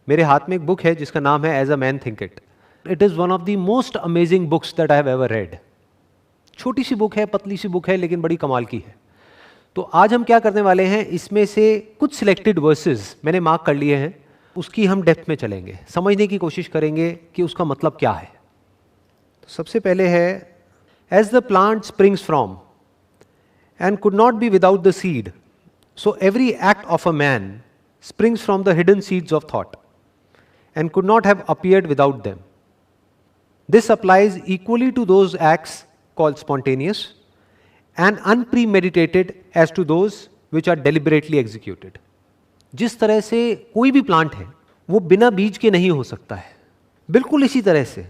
मेरे हाथ में एक बुक है जिसका नाम है as a man think it. It is one of the most amazing books that I have ever read. छोटी सी बुक है, पतली सी बुक है, लेकिन बड़ी कमाल की है. तो आज हम क्या करने वाले हैं, इसमें से कुछ सिलेक्टेड वर्सेस मैंने मार्क कर लिए हैं, उसकी हम डेप्थ में चलेंगे, समझने की कोशिश करेंगे कि उसका मतलब क्या है. तो सबसे पहले है, as the plant springs from and could not be without the seed, so every act of a man springs from the hidden seeds of thought and could not have appeared without them. This applies equally to those acts called spontaneous and unpremeditated as to those which are deliberately executed. जिस तरह से कोई भी plant है वो बिना बीज के नहीं हो सकता है, बिल्कुल इसी तरह से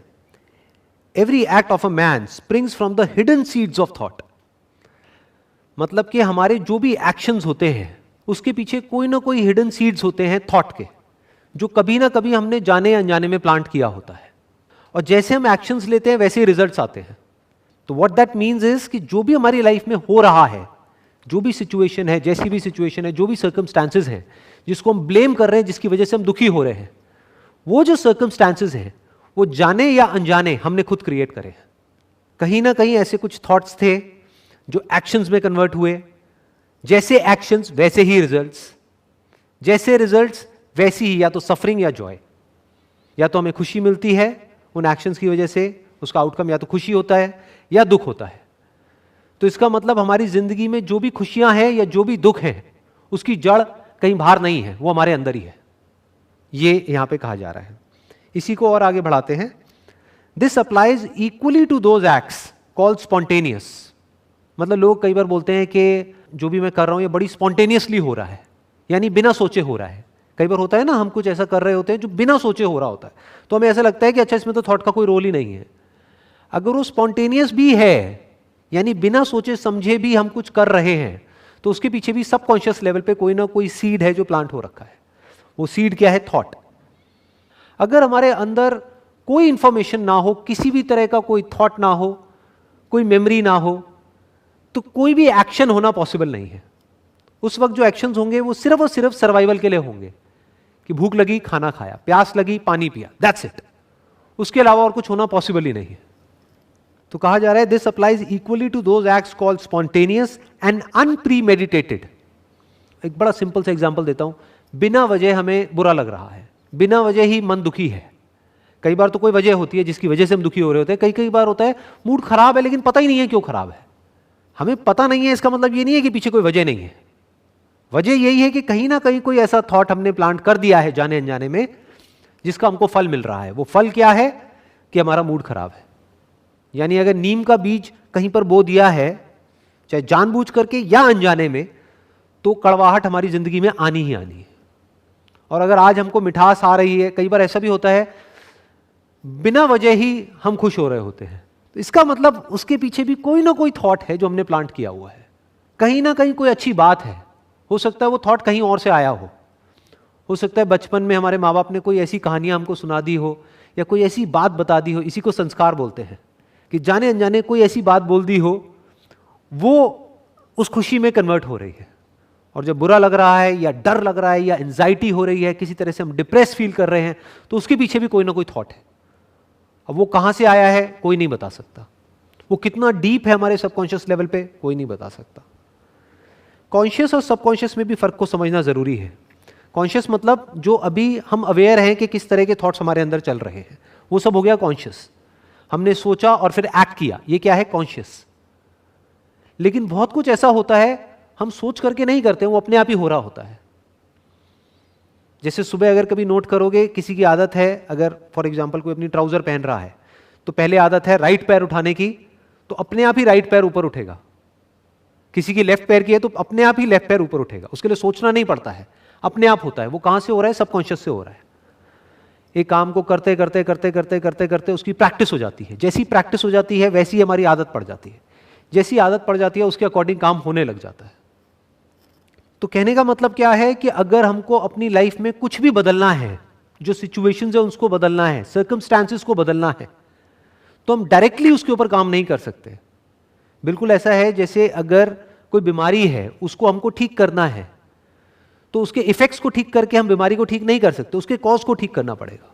every act of a man springs from the hidden seeds of thought. मतलब कि हमारे जो भी एक्शंस होते हैं उसके पीछे कोई ना कोई हिडन सीड्स होते हैं थॉट के, जो कभी ना कभी हमने जाने या अनजाने में प्लांट किया होता है. और जैसे हम एक्शंस लेते हैं वैसे ही रिजल्ट्स आते हैं. तो व्हाट दैट मीन्स इज कि जो भी हमारी लाइफ में हो रहा है, जो भी सिचुएशन है, जैसी भी सिचुएशन है, जो भी सर्कमस्टांसेस हैं जिसको हम ब्लेम कर रहे हैं, जिसकी वजह से हम दुखी हो रहे हैं, वो जो सर्कमस्टांसेस हैं वो जाने या अनजाने हमने खुद क्रिएट करे हैं. कहीं ना कहीं ऐसे कुछ थॉट्स थे जो एक्शंस में कन्वर्ट हुए. जैसे एक्शंस वैसे ही रिजल्ट्स, जैसे रिजल्ट्स वैसी ही या तो सफरिंग या जॉय. या तो हमें खुशी मिलती है उन एक्शंस की वजह से, उसका आउटकम या तो खुशी होता है या दुख होता है. तो इसका मतलब हमारी जिंदगी में जो भी खुशियां हैं या जो भी दुख है उसकी जड़ कहीं बाहर नहीं है, वो हमारे अंदर ही है. ये यहां पे कहा जा रहा है. इसी को और आगे बढ़ाते हैं. This applies equally to those acts called spontaneous. मतलब लोग कई बार बोलते हैं कि जो भी मैं कर रहा हूं ये बड़ी स्पॉन्टेनियसली हो रहा है, यानी बिना सोचे हो रहा है. कई बार होता है ना, हम कुछ ऐसा कर रहे होते हैं जो बिना सोचे हो रहा होता है, तो हमें ऐसा लगता है कि अच्छा इसमें तो थॉट का कोई रोल ही नहीं है. अगर वो स्पॉन्टेनियस भी है, यानी बिना सोचे समझे भी हम कुछ कर रहे हैं, तो उसके पीछे भी सबकॉन्शियस लेवल पे कोई ना कोई सीड है जो प्लांट हो रखा है. वो सीड क्या है? थॉट. अगर हमारे अंदर कोई इंफॉर्मेशन ना हो, किसी भी तरह का कोई थॉट ना हो, कोई मेमोरी ना हो, तो कोई भी एक्शन होना पॉसिबल नहीं है. उस वक्त जो एक्शंस होंगे वो सिर्फ और सिर्फ सर्वाइवल के लिए होंगे, कि भूख लगी खाना खाया, प्यास लगी पानी पिया, दैट्स इट. उसके अलावा और कुछ होना पॉसिबल ही नहीं है. तो कहा जा रहा है this applies equally to those acts called spontaneous and unpremeditated. एक बड़ा सिंपल सा एग्जांपल देता हूं. बिना वजह हमें बुरा लग रहा है, बिना वजह ही मन दुखी है. कई बार तो कोई वजह होती है जिसकी वजह से हम दुखी हो रहे होते हैं. कई कई बार होता है मूड खराब है लेकिन पता ही नहीं है क्यों खराब है. हमें पता नहीं है, इसका मतलब ये नहीं है कि पीछे कोई वजह नहीं है. वजह यही है कि कहीं ना कहीं कोई ऐसा थॉट हमने प्लांट कर दिया है जाने अनजाने में, जिसका हमको फल मिल रहा है. वो फल क्या है? कि हमारा मूड खराब है. यानी अगर नीम का बीज कहीं पर बो दिया है, चाहे जानबूझ करके या अनजाने में, तो कड़वाहट हमारी जिंदगी में आनी ही आनी है. और अगर आज हमको मिठास आ रही है, कई बार ऐसा भी होता है बिना वजह ही हम खुश हो रहे होते हैं, तो इसका मतलब उसके पीछे भी कोई ना कोई थॉट है जो हमने प्लांट किया हुआ है. कहीं ना कहीं कोई अच्छी बात है. हो सकता है वो थॉट कहीं और से आया हो सकता है बचपन में हमारे माँ बाप ने कोई ऐसी कहानियां हमको सुना दी हो, या कोई ऐसी बात बता दी हो. इसी को संस्कार बोलते हैं, कि जाने अनजाने कोई ऐसी बात बोल दी हो, वो उस खुशी में कन्वर्ट हो रही है. और जब बुरा लग रहा है या डर लग रहा है या एंजाइटी हो रही है, किसी तरह से हम डिप्रेस फील कर रहे हैं, तो उसके पीछे भी कोई ना कोई थॉट है. अब वो कहां से आया है कोई नहीं बता सकता. वो कितना डीप है हमारे सबकॉन्शियस लेवल पे कोई नहीं बता सकता. कॉन्शियस और सबकॉन्शियस में भी फर्क को समझना जरूरी है. कॉन्शियस मतलब जो अभी हम अवेयर हैं कि किस तरह के थॉट्स हमारे अंदर चल रहे हैं, वो सब हो गया कॉन्शियस. हमने सोचा और फिर एक्ट किया, ये क्या है? कॉन्शियस. लेकिन बहुत कुछ ऐसा होता है हम सोच करके नहीं करते, वो अपने आप ही हो रहा होता है. जैसे सुबह अगर कभी नोट करोगे, किसी की आदत है, अगर फॉर एग्जांपल कोई अपनी ट्राउजर पहन रहा है, तो पहले आदत है राइट पैर उठाने की, तो अपने आप ही राइट पैर ऊपर उठेगा. किसी की लेफ्ट पैर की है तो अपने आप ही लेफ्ट पैर ऊपर उठेगा. उसके लिए सोचना नहीं पड़ता है, अपने आप होता है. वो कहां से हो रहा है? सबकॉन्शियस से हो रहा है. एक काम को करते करते करते करते करते करते उसकी प्रैक्टिस हो जाती है. जैसी प्रैक्टिस हो जाती है वैसी हमारी आदत पड़ जाती है. जैसी आदत पड़ जाती है उसके अकॉर्डिंग काम होने लग जाता है. तो कहने का मतलब क्या है कि अगर हमको अपनी लाइफ में कुछ भी बदलना है, जो सिचुएशंस है उसको बदलना है, सर्कमस्टांसेस को बदलना है, तो हम डायरेक्टली उसके ऊपर काम नहीं कर सकते. बिल्कुल ऐसा है जैसे अगर कोई बीमारी है उसको हमको ठीक करना है, तो तो उसके इफेक्ट्स को ठीक करके हम बीमारी को ठीक नहीं कर सकते, उसके कॉज को ठीक करना पड़ेगा।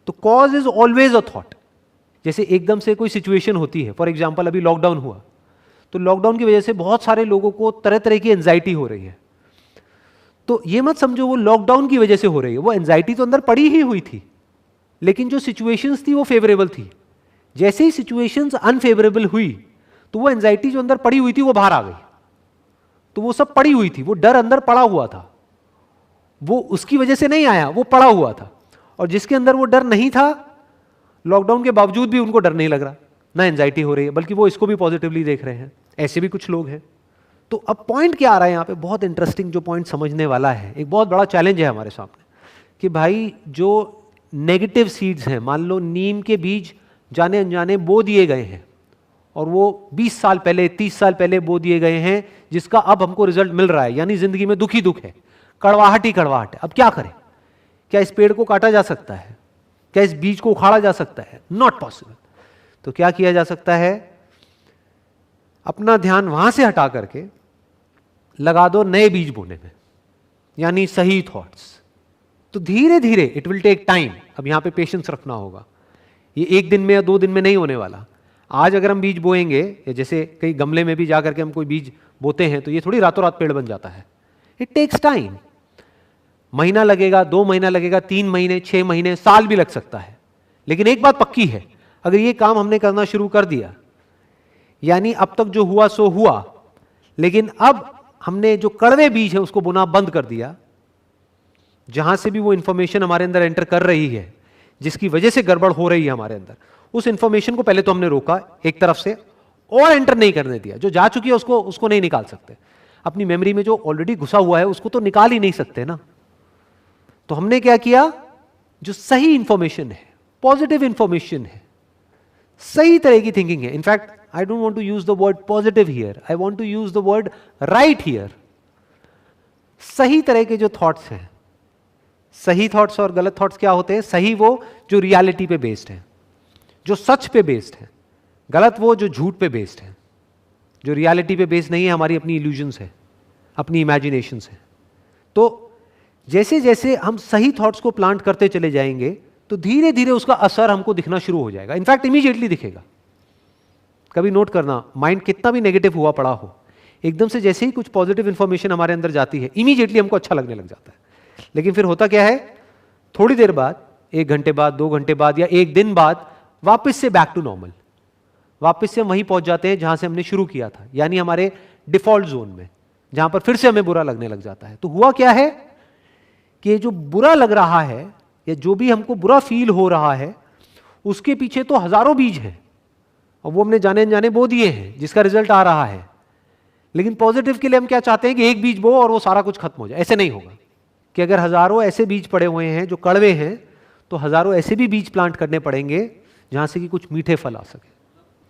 तो cause is always a thought. जैसे एकदम से कोई सिचुएशन होती है, फॉर एग्जाम्पल अभी लॉकडाउन हुआ, तो लॉकडाउन की वजह से बहुत सारे लोगों को तरह तरह की एंजाइटी हो रही है। तो ये मत समझो वो लॉकडाउन की वजह से हो रही है, वो एंजाइटी तो अंदर पड़ी ही हुई थी, लेकिन जो सिचुएशंस थी वो फेवरेबल थी। जैसे ही सिचुएशंस अनफेवरेबल हुई तो वो एंजाइटी जो अंदर पड़ी हुई थी वो बाहर आ गई। तो वो सब पड़ी हुई थी, वो डर अंदर पड़ा हुआ था, वो उसकी वजह से नहीं आया, वो पड़ा हुआ था। और जिसके अंदर वो डर नहीं था, लॉकडाउन के बावजूद भी उनको डर नहीं लग रहा, ना एंजाइटी हो रही है, बल्कि वो इसको भी पॉजिटिवली देख रहे हैं। ऐसे भी कुछ लोग हैं। तो अब पॉइंट क्या आ रहा है यहाँ पे, बहुत इंटरेस्टिंग जो पॉइंट समझने वाला है, एक बहुत बड़ा चैलेंज है हमारे सामने कि भाई जो नेगेटिव सीड्स हैं, मान लो नीम के बीज जाने अनजाने बो दिए गए हैं और वो 20 साल पहले 30 साल पहले बो दिए गए हैं, जिसका अब हमको रिजल्ट मिल रहा है, यानी जिंदगी में दुख ही दुख है, कड़वाहट ही कड़वाहट है। अब क्या करें? क्या इस पेड़ को काटा जा सकता है? क्या इस बीज को उखाड़ा जा सकता है? Not possible. तो क्या किया जा सकता है? अपना ध्यान वहां से हटा करके लगा दो नए बीज बोने में, यानी सही थॉट्स। तो धीरे धीरे, इट विल टेक टाइम। अब यहां पे पेशेंस रखना होगा, ये एक दिन में या 2 दिन में नहीं होने वाला। आज अगर हम बीज बोएंगे, या जैसे कई गमले में भी जा करके हम कोई बीज बोते हैं, तो ये थोड़ी रातों रात पेड़ बन जाता है। It takes time. महीना लगेगा, 2 महीना लगेगा, 3 महीने, 6 महीने, साल भी लग सकता है। लेकिन एक बात पक्की है, अगर ये काम हमने करना शुरू कर दिया, यानी अब तक जो हुआ सो हुआ, लेकिन अब हमने जो कड़वे बीज है उसको बोना बंद कर दिया, जहां से भी वो इंफॉर्मेशन हमारे अंदर एंटर कर रही है, जिसकी वजह से गड़बड़ हो रही है हमारे अंदर, उस इंफॉर्मेशन को पहले तो हमने रोका एक तरफ से, और एंटर नहीं करने दिया। जो जा चुकी है उसको नहीं निकाल सकते। अपनी मेमोरी में जो ऑलरेडी घुसा हुआ है उसको तो निकाल ही नहीं सकते ना। तो हमने क्या किया, जो सही इंफॉर्मेशन है, पॉजिटिव इंफॉर्मेशन है, सही तरह की थिंकिंग है, in fact I don't want to use the word positive here, I want to use the word right here. सही तरह के जो थॉट्स हैं, सही थॉट्स और गलत थॉट्स क्या होते हैं? सही वो जो रियलिटी पे बेस्ड है, जो सच पे बेस्ड है, गलत वो जो झूठ पे बेस्ड है, जो रियलिटी पे बेस्ड नहीं है, हमारी अपनी इल्यूजन्स है, अपनी इमेजिनेशंस है। तो जैसे जैसे हम सही थॉट्स को प्लांट करते चले जाएंगे, तो धीरे धीरे उसका असर हमको दिखना शुरू हो जाएगा। इनफैक्ट इमीडिएटली दिखेगा। कभी नोट करना, माइंड कितना भी नेगेटिव हुआ पड़ा हो, एकदम से जैसे ही कुछ पॉजिटिव इंफॉर्मेशन हमारे अंदर जाती है, इमीडिएटली हमको अच्छा लगने लग जाता है। लेकिन फिर होता क्या है, थोड़ी देर बाद, 1 घंटे बाद, 2 घंटे बाद, या 1 दिन बाद, वापस से बैक टू नॉर्मल, वापस से हम वहीं पहुंच जाते हैं जहां से हमने शुरू किया था, यानी हमारे डिफॉल्ट जोन में, जहां पर फिर से हमें बुरा लगने लग जाता है। तो हुआ क्या है कि जो बुरा लग रहा है, या जो भी हमको बुरा फील हो रहा है, उसके पीछे तो हजारों बीज हैं, और वो हमने जाने अनजाने बो दिए हैं, जिसका रिजल्ट आ रहा है। लेकिन पॉजिटिव के लिए हम क्या चाहते हैं कि एक बीज बो और वो सारा कुछ खत्म हो जाए। ऐसे नहीं होगा कि अगर हजारों ऐसे बीज पड़े हुए हैं जो कड़वे हैं, तो हजारों ऐसे भी बीज प्लांट करने पड़ेंगे जहां से कि कुछ मीठे फल आ सके।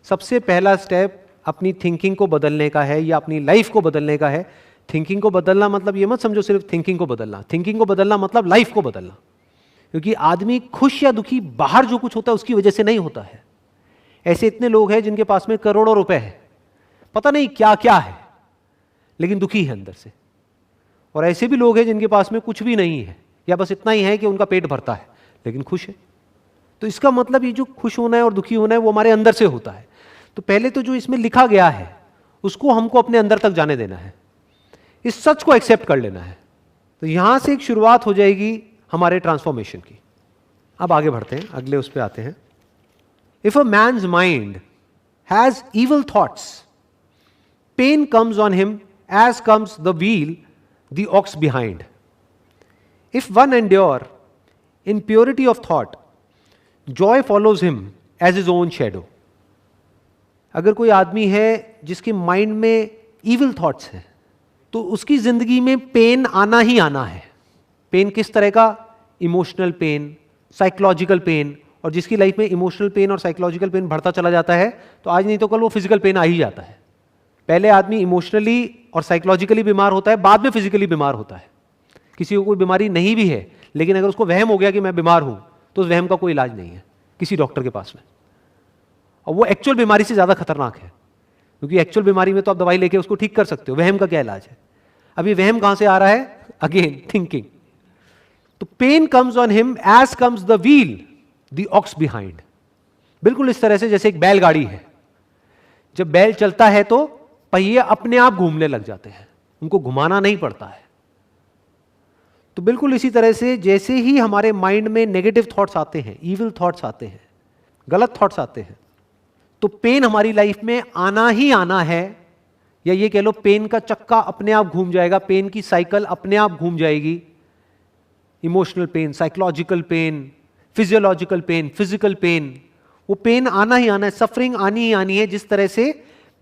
सबसे पहला स्टेप अपनी थिंकिंग को बदलने का है, या अपनी लाइफ को बदलने का है। थिंकिंग को बदलना मतलब ये मत समझो सिर्फ थिंकिंग को बदलना, थिंकिंग को बदलना मतलब लाइफ को बदलना। क्योंकि आदमी खुश या दुखी बाहर जो कुछ होता है उसकी वजह से नहीं होता है। ऐसे इतने लोग हैं जिनके पास में करोड़ों रुपए है, पता नहीं क्या क्या है, लेकिन दुखी है अंदर से। और ऐसे भी लोग हैं जिनके पास में कुछ भी नहीं है, या बस इतना ही है कि उनका पेट भरता है, लेकिन खुश है। तो इसका मतलब ये जो खुश होना है और दुखी होना है वो हमारे अंदर से होता है। तो पहले तो जो इसमें लिखा गया है उसको हमको अपने अंदर तक जाने देना है, इस सच को एक्सेप्ट कर लेना है। तो यहां से एक शुरुआत हो जाएगी हमारे ट्रांसफॉर्मेशन की। अब आगे बढ़ते हैं, अगले उस पर आते हैं। If a man's mind has evil thoughts, pain comes on him as comes the wheel the ox behind. If one endure in purity of thought, joy follows him as his own shadow. अगर कोई आदमी है जिसके mind में evil thoughts हैं, तो उसकी जिंदगी में पेन आना ही आना है। पेन किस तरह का? Emotional pain, psychological pen. और जिसकी लाइफ में इमोशनल पेन और साइकोलॉजिकल पेन बढ़ता चला जाता है, तो आज नहीं तो कल वो फिजिकल पेन आ ही जाता है। पहले आदमी इमोशनली और साइकोलॉजिकली बीमार होता है, बाद में फिजिकली बीमार होता है। किसी को कोई बीमारी नहीं भी है, लेकिन अगर उसको वहम हो गया कि मैं बीमार हूं, तो उस वहम का कोई इलाज नहीं है किसी डॉक्टर के पास में। और वो एक्चुअल बीमारी से ज्यादा खतरनाक है, क्योंकि एक्चुअल बीमारी में तो आप दवाई लेके उसको ठीक कर सकते हो, वहम का क्या इलाज है। अब ये वहम कहां से आ रहा है? Again thinking. तो pain comes on him as comes the wheel the ox behind. बिल्कुल इस तरह से जैसे एक बैलगाड़ी है, जब बैल चलता है तो पहिए अपने आप घूमने लग जाते हैं, उनको घुमाना नहीं पड़ता है। तो बिल्कुल इसी तरह से जैसे ही हमारे माइंड में नेगेटिव थॉट्स आते हैं, इविल थॉट्स आते हैं, गलत थॉट्स आते हैं, तो पेन हमारी लाइफ में आना ही आना है, या ये कह लो पेन का चक्का अपने आप घूम जाएगा, पेन की साइकिल अपने आप घूम जाएगी। Emotional pain, psychological pain, physiological pain, physical pain, वो पेन आना ही आना है, सफरिंग आनी ही आनी है। जिस तरह से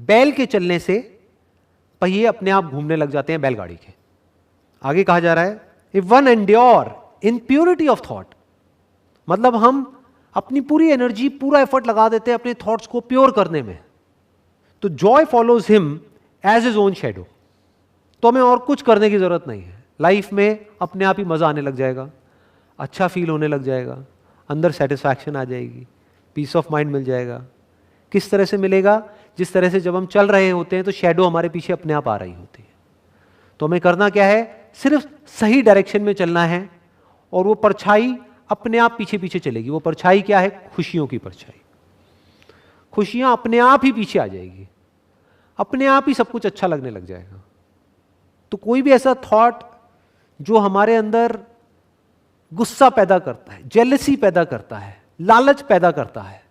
बैल के चलने से पहिए अपने आप घूमने लग जाते हैं बैलगाड़ी के। आगे कहा जा रहा है if one endure in purity of thought, मतलब हम अपनी पूरी एनर्जी, पूरा एफर्ट लगा देते हैं अपने थॉट्स को प्योर करने में, तो joy follows him as his own shadow. तो हमें और कुछ करने की जरूरत नहीं है, लाइफ में अपने आप ही मजा आने लग जाएगा, अच्छा फील होने लग जाएगा, अंदर सेटिस्फैक्शन आ जाएगी, पीस ऑफ माइंड मिल जाएगा। किस तरह से मिलेगा? जिस तरह से जब हम चल रहे होते हैं तो शैडो हमारे पीछे अपने आप आ रही होती है। तो हमें करना क्या है? सिर्फ सही डायरेक्शन में चलना है, और वो परछाई अपने आप पीछे पीछे चलेगी। वो परछाई क्या है? खुशियों की परछाई। खुशियां अपने आप ही पीछे आ जाएगी, अपने आप ही सब कुछ अच्छा लगने लग जाएगा। तो कोई भी ऐसा थॉट जो हमारे अंदर गुस्सा पैदा करता है, जेलसी पैदा करता है, लालच पैदा करता है,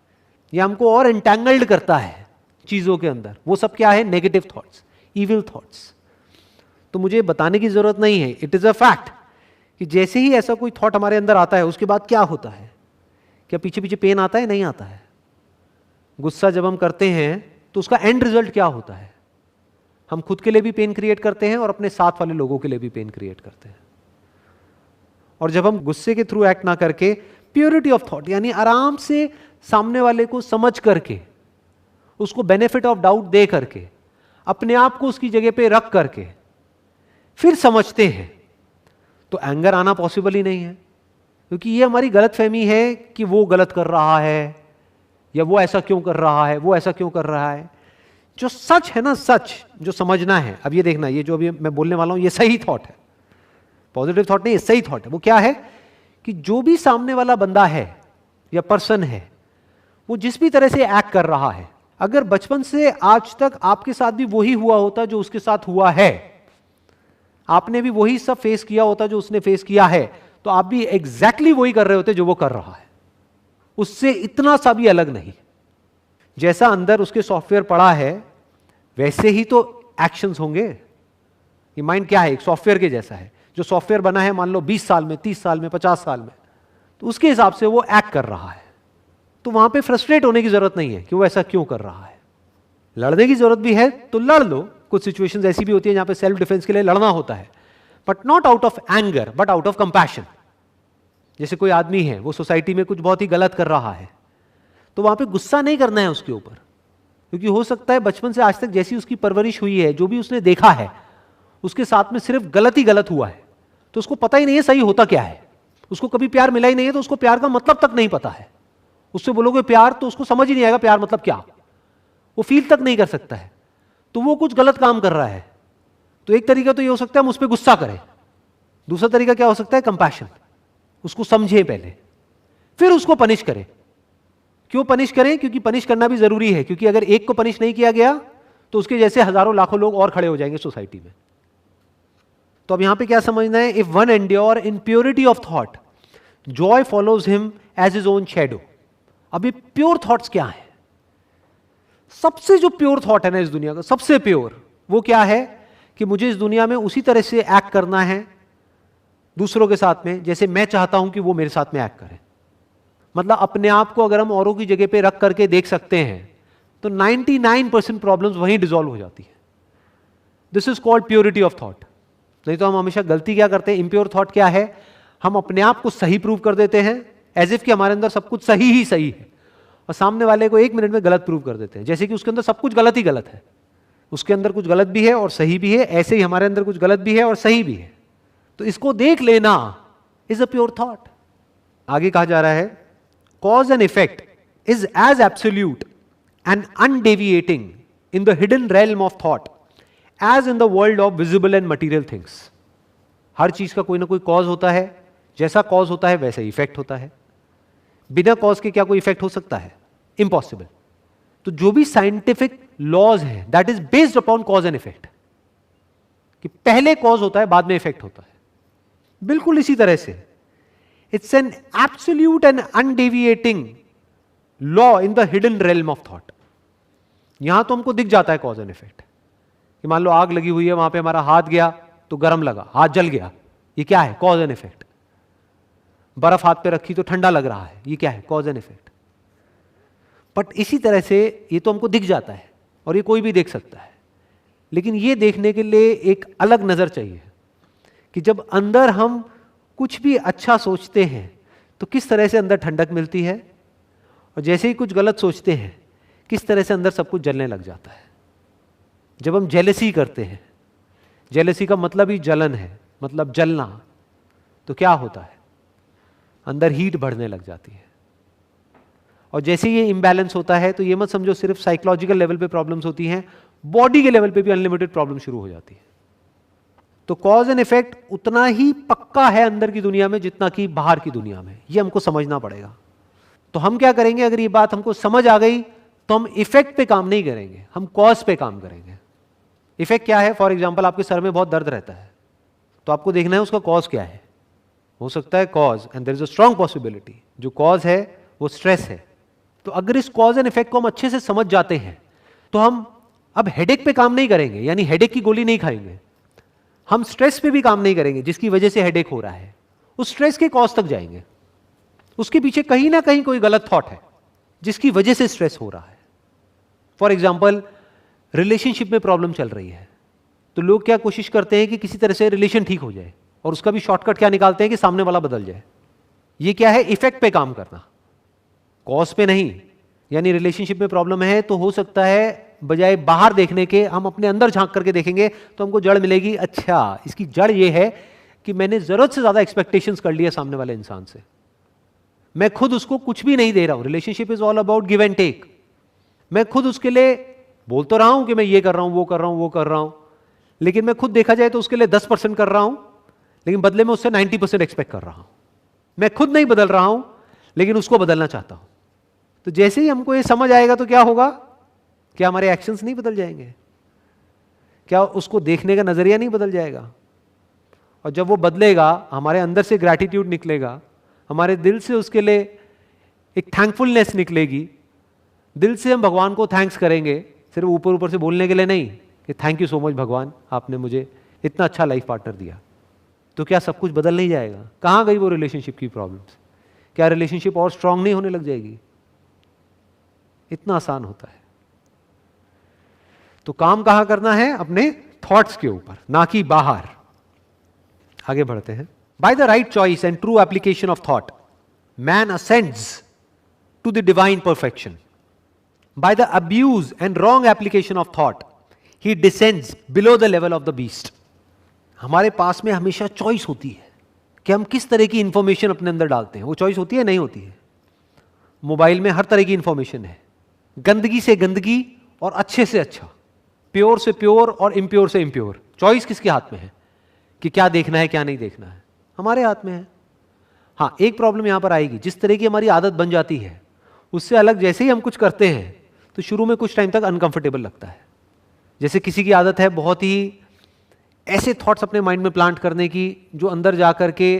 या हमको और एंटैंगल्ड करता है चीजों के अंदर, वो सब क्या है? Negative thoughts, evil thoughts. तो मुझे बताने की जरूरत नहीं है, इट इज अ फैक्ट कि जैसे ही ऐसा कोई थॉट हमारे अंदर आता है उसके बाद क्या होता है? क्या पीछे पीछे पेन आता है? नहीं आता है। गुस्सा जब हम करते हैं तो उसका एंड रिजल्ट क्या होता है? हम खुद के लिए भी पेन क्रिएट करते हैं और अपने साथ वाले लोगों के लिए भी पेन क्रिएट करते हैं। और जब हम गुस्से के थ्रू एक्ट ना करके प्योरिटी ऑफ थॉट, यानी आराम से सामने वाले को समझ करके, उसको बेनिफिट ऑफ डाउट दे करके, अपने आप को उसकी जगह पे रख करके फिर समझते हैं, तो एंगर आना पॉसिबल ही नहीं है। क्योंकि ये हमारी गलत फहमी है कि वो गलत कर रहा है, या वो ऐसा क्यों कर रहा है, वो ऐसा क्यों कर रहा है। जो सच है ना, सच जो समझना है, अब ये देखना, ये जो अभी मैं बोलने वाला हूं ये सही थॉट है, पॉजिटिव थॉट नहीं, ये सही थॉट है। वो क्या है कि जो भी सामने वाला बंदा है या पर्सन है, वो जिस भी तरह से एक्ट कर रहा है, अगर बचपन से आज तक आपके साथ भी वही हुआ होता जो उसके साथ हुआ है, आपने भी वही सब फेस किया होता जो उसने फेस किया है, तो आप भी एग्जैक्टली वही कर रहे होते जो वो कर रहा है, उससे इतना सा भी अलग नहीं। जैसा अंदर उसके सॉफ्टवेयर पड़ा है वैसे ही तो एक्शंस होंगे। ये माइंड क्या है? एक सॉफ्टवेयर के जैसा है। जो सॉफ्टवेयर बना है मान लो 20 साल में, 30 साल में, 50 साल में, तो उसके हिसाब से वो एक्ट कर रहा है। तो वहां पे फ्रस्ट्रेट होने की जरूरत नहीं है कि वो ऐसा क्यों कर रहा है। लड़ने की जरूरत भी है तो लड़ लो, कुछ सिचुएशंस ऐसी भी होती है जहां पे सेल्फ डिफेंस के लिए लड़ना होता है, but not out of anger, but out of compassion. जैसे कोई आदमी है, वो सोसाइटी में कुछ बहुत ही गलत कर रहा है, तो वहां पे गुस्सा नहीं करना है उसके ऊपर, क्योंकि हो सकता है बचपन से आज तक जैसी उसकी परवरिश हुई है, जो भी उसने देखा है, उसके साथ में सिर्फ गलत ही गलत हुआ है, तो उसको पता ही नहीं है सही होता क्या है। उसको कभी प्यार मिला ही नहीं है, तो उसको प्यार का मतलब तक नहीं पता है। उससे बोलोगे प्यार, तो उसको समझ ही नहीं आएगा प्यार मतलब क्या, वो फील तक नहीं कर सकता है। तो वो कुछ गलत काम कर रहा है। तो एक तरीका तो ये हो सकता है हम उस पर गुस्सा करें, दूसरा तरीका क्या हो सकता है? कंपैशन। उसको समझे पहले, फिर उसको पनिश करें। क्यों पनिश करें? क्योंकि पनिश करना भी जरूरी है, क्योंकि अगर एक को पनिश नहीं किया गया तो उसके जैसे हजारों लाखों लोग और खड़े हो जाएंगे सोसाइटी में। तो अब यहां पे क्या समझना है? If one endure in purity of thought, joy follows him as his own shadow. अब ये प्योर थॉट्स क्या है? सबसे जो प्योर थॉट है ना इस दुनिया का, सबसे प्योर, वो क्या है कि मुझे इस दुनिया में उसी तरह से एक्ट करना है दूसरों के साथ में जैसे मैं चाहता हूं कि वो मेरे साथ में एक्ट करें। मतलब अपने आप को अगर हम औरों की जगह पे रख करके देख सकते हैं तो 99% प्रॉब्लम्स वहीं डिसॉल्व हो जाती है। This is called purity of thought. नहीं तो हम हमेशा गलती क्या करते हैं? इम्प्योर थॉट क्या है? हम अपने आप को सही प्रूव कर देते हैं, एज इफ कि हमारे अंदर सब कुछ सही ही सही है, और सामने वाले को 1 मिनट में गलत प्रूव कर देते हैं, जैसे कि उसके अंदर सब कुछ गलत ही गलत है। उसके अंदर कुछ गलत भी है और सही भी है, ऐसे ही हमारे अंदर कुछ गलत भी है और सही भी है। तो इसको देख लेना इज अ प्योर थॉट। आगे कहा जा रहा है cause and effect is as absolute and undeviating in the hidden realm of thought as in the world of visible and material things. हर चीज का कोई ना कोई कॉज होता है, जैसा कॉज होता है वैसा इफेक्ट होता है। बिना कॉज के क्या कोई इफेक्ट हो सकता है? इम्पॉसिबल। तो जो भी साइंटिफिक लॉज हैं that is based upon cos and effect, कि पहले कॉज होता है बाद में इफेक्ट होता है। बिल्कुल इसी तरह से it's an absolute and undeviating law in the hidden realm of thought. यहां तो हमको दिख जाता है कॉज एंड इफेक्ट, कि मान लो आग लगी हुई है, वहां पे हमारा हाथ गया तो गर्म लगा, हाथ जल गया, ये क्या है? Cause and effect. बर्फ हाथ पे रखी तो ठंडा लग रहा है, ये क्या है? Cause and effect. बट इसी तरह से ये तो हमको दिख जाता है और ये कोई भी देख सकता है, लेकिन ये देखने के लिए एक अलग नजर चाहिए कि जब अंदर हम कुछ भी अच्छा सोचते हैं तो किस तरह से अंदर ठंडक मिलती है, और जैसे ही कुछ गलत सोचते हैं किस तरह से अंदर सब कुछ जलने लग जाता है। जब हम जेलसी करते हैं, जेलसी का मतलब ही जलन है, मतलब जलना, तो क्या होता है? अंदर हीट बढ़ने लग जाती है। और जैसे ये इम्बैलेंस होता है तो ये मत समझो सिर्फ साइकोलॉजिकल लेवल पे प्रॉब्लम्स होती हैं, बॉडी के लेवल पे भी अनलिमिटेड प्रॉब्लम शुरू हो जाती है। तो कॉज एंड इफेक्ट उतना ही पक्का है अंदर की दुनिया में जितना कि बाहर की दुनिया में, ये हमको समझना पड़ेगा। तो हम क्या करेंगे, अगर ये बात हमको समझ आ गई तो हम इफेक्ट पे काम नहीं करेंगे, हम कॉज पे काम करेंगे। इफेक्ट क्या है? फॉर एग्जाम्पल आपके सर में बहुत दर्द रहता है, तो आपको देखना है उसका कॉज क्या है। हो सकता है cause, and there is a strong possibility, जो कॉज है वो स्ट्रेस है। तो अगर इस कॉज एंड इफेक्ट को हम अच्छे से समझ जाते हैं तो हम अब हेडेक पे काम नहीं करेंगे, यानी हेडेक की गोली नहीं खाएंगे। हम स्ट्रेस पे भी काम नहीं करेंगे जिसकी वजह से हेडेक हो रहा है, उस स्ट्रेस के कॉज तक जाएंगे। उसके पीछे कहीं ना कहीं कोई गलत थॉट है जिसकी वजह से स्ट्रेस हो रहा है। फॉर एग्जाम्पल रिलेशनशिप में प्रॉब्लम चल रही है, तो लोग क्या कोशिश करते हैं कि किसी तरह से रिलेशन ठीक हो जाए, और उसका भी शॉर्टकट क्या निकालते हैं कि सामने वाला बदल जाए। ये क्या है? इफेक्ट पे काम करना, कॉज पे नहीं। यानी रिलेशनशिप में प्रॉब्लम है तो हो सकता है बजाय बाहर देखने के हम अपने अंदर झांक करके देखेंगे तो हमको जड़ मिलेगी, अच्छा इसकी जड़ ये है कि मैंने जरूरत से ज्यादा एक्सपेक्टेशंस कर लिया सामने वाले इंसान से, मैं खुद उसको कुछ भी नहीं दे रहा हूं। Relationship is all about give and take. मैं खुद उसके लिए बोल तो रहा हूं कि मैं ये कर रहा हूं, वो कर रहा हूं, वो कर रहा हूं, लेकिन मैं खुद देखा जाए तो उसके लिए 10% कर रहा हूं, लेकिन बदले में उससे 90% एक्सपेक्ट कर रहा हूं। मैं खुद नहीं बदल रहा हूं लेकिन उसको बदलना चाहता हूं। तो जैसे ही हमको ये समझ आएगा तो क्या होगा? क्या हमारे एक्शंस नहीं बदल जाएंगे? क्या उसको देखने का नजरिया नहीं बदल जाएगा? और जब वो बदलेगा, हमारे अंदर से ग्रैटिट्यूड निकलेगा, हमारे दिल से उसके लिए एक थैंकफुलनेस निकलेगी, दिल से हम भगवान को थैंक्स करेंगे, सिर्फ ऊपर ऊपर से बोलने के लिए नहीं कि थैंक यू सो मच भगवान, आपने मुझे इतना अच्छा लाइफ पार्टनर दिया। तो क्या सब कुछ बदल नहीं जाएगा? कहां गई वो रिलेशनशिप की प्रॉब्लम्स? क्या रिलेशनशिप और स्ट्रांग नहीं होने लग जाएगी? इतना आसान होता है। तो काम कहां करना है? अपने थॉट्स के ऊपर, ना कि बाहर। आगे बढ़ते हैं। By the right choice and true application of thought man ascends to the divine perfection. By the abuse and wrong application of thought he descends below the level of the beast. हमारे पास में हमेशा choice होती है कि हम किस तरह की इंफॉर्मेशन अपने अंदर डालते हैं। वो चॉइस होती है, नहीं होती है? मोबाइल में हर तरह की इंफॉर्मेशन है, गंदगी से गंदगी और अच्छे से अच्छा, प्योर से प्योर और इम्प्योर से इम्प्योर। चॉइस किसके हाथ में है कि क्या देखना है क्या नहीं देखना है? हमारे हाथ में है। हाँ, एक प्रॉब्लम यहां पर आएगी, जिस तरह की हमारी आदत बन जाती है उससे अलग जैसे ही हम कुछ करते हैं तो शुरू में कुछ टाइम तक अनकंफर्टेबल लगता है। जैसे किसी की आदत है बहुत ही ऐसे थॉट्स अपने माइंड में प्लांट करने की जो अंदर जा करके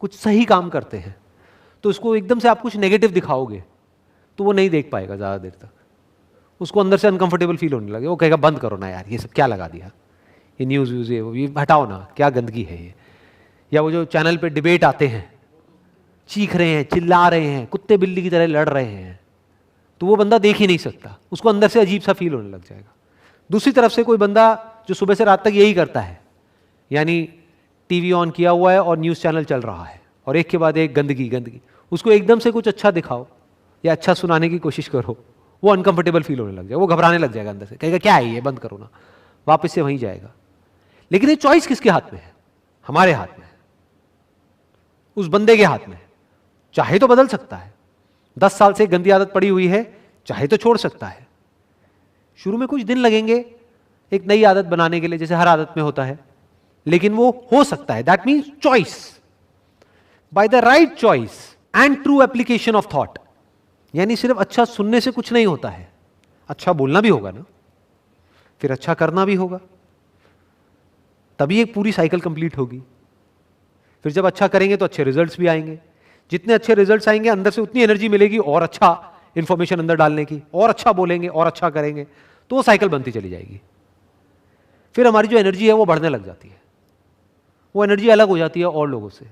कुछ सही काम करते हैं, तो उसको एकदम से आप कुछ नेगेटिव दिखाओगे तो वो नहीं देख पाएगा ज़्यादा देर तक, उसको अंदर से अनकंफर्टेबल फील होने लगे, वो कहेगा बंद करो ना यार, ये सब क्या लगा दिया, ये न्यूज़ व्यूज़ ये हटाओ ना, क्या गंदगी है ये। या वो जो चैनल पे डिबेट आते हैं, चीख रहे हैं, चिल्ला रहे हैं, कुत्ते बिल्ली की तरह लड़ रहे हैं, तो वो बंदा देख ही नहीं सकता, उसको अंदर से अजीब सा फील होने लग जाएगा। दूसरी तरफ से कोई बंदा जो सुबह से रात तक यही करता है, यानी टीवी ऑन किया हुआ है और न्यूज़ चैनल चल रहा है और एक के बाद एक गंदगी गंदगी, उसको एकदम से कुछ अच्छा दिखाओ या अच्छा सुनाने की कोशिश करो, वो अनकंफर्टेबल फील होने लग जाएगा, वो घबराने लग जाएगा अंदर से, कहेगा क्या है ये, बंद करो ना, वापस से वहीं जाएगा। लेकिन ये चॉइस किसके हाथ में है? हमारे हाथ में है, उस बंदे के हाथ में है। चाहे तो बदल सकता है, 10 साल से गंदी आदत पड़ी हुई है, चाहे तो छोड़ सकता है। शुरू में कुछ दिन लगेंगे, एक नई आदत बनाने के लिए, जैसे हर आदत में होता है, लेकिन वो हो सकता है। That means choice, bye the right choice and true application of thought. यानी सिर्फ अच्छा सुनने से कुछ नहीं होता है, अच्छा बोलना भी होगा ना, फिर अच्छा करना भी होगा, तभी एक पूरी साइकिल कंप्लीट होगी। फिर जब अच्छा करेंगे तो अच्छे रिजल्ट्स भी आएंगे, जितने अच्छे रिजल्ट्स आएंगे अंदर से उतनी एनर्जी मिलेगी और अच्छा इंफॉर्मेशन अंदर डालने की, और अच्छा बोलेंगे और अच्छा करेंगे, तो वो साइकिल बनती चली जाएगी। फिर हमारी जो एनर्जी है वो बढ़ने लग जाती है, वो एनर्जी अलग हो जाती है और लोगों से,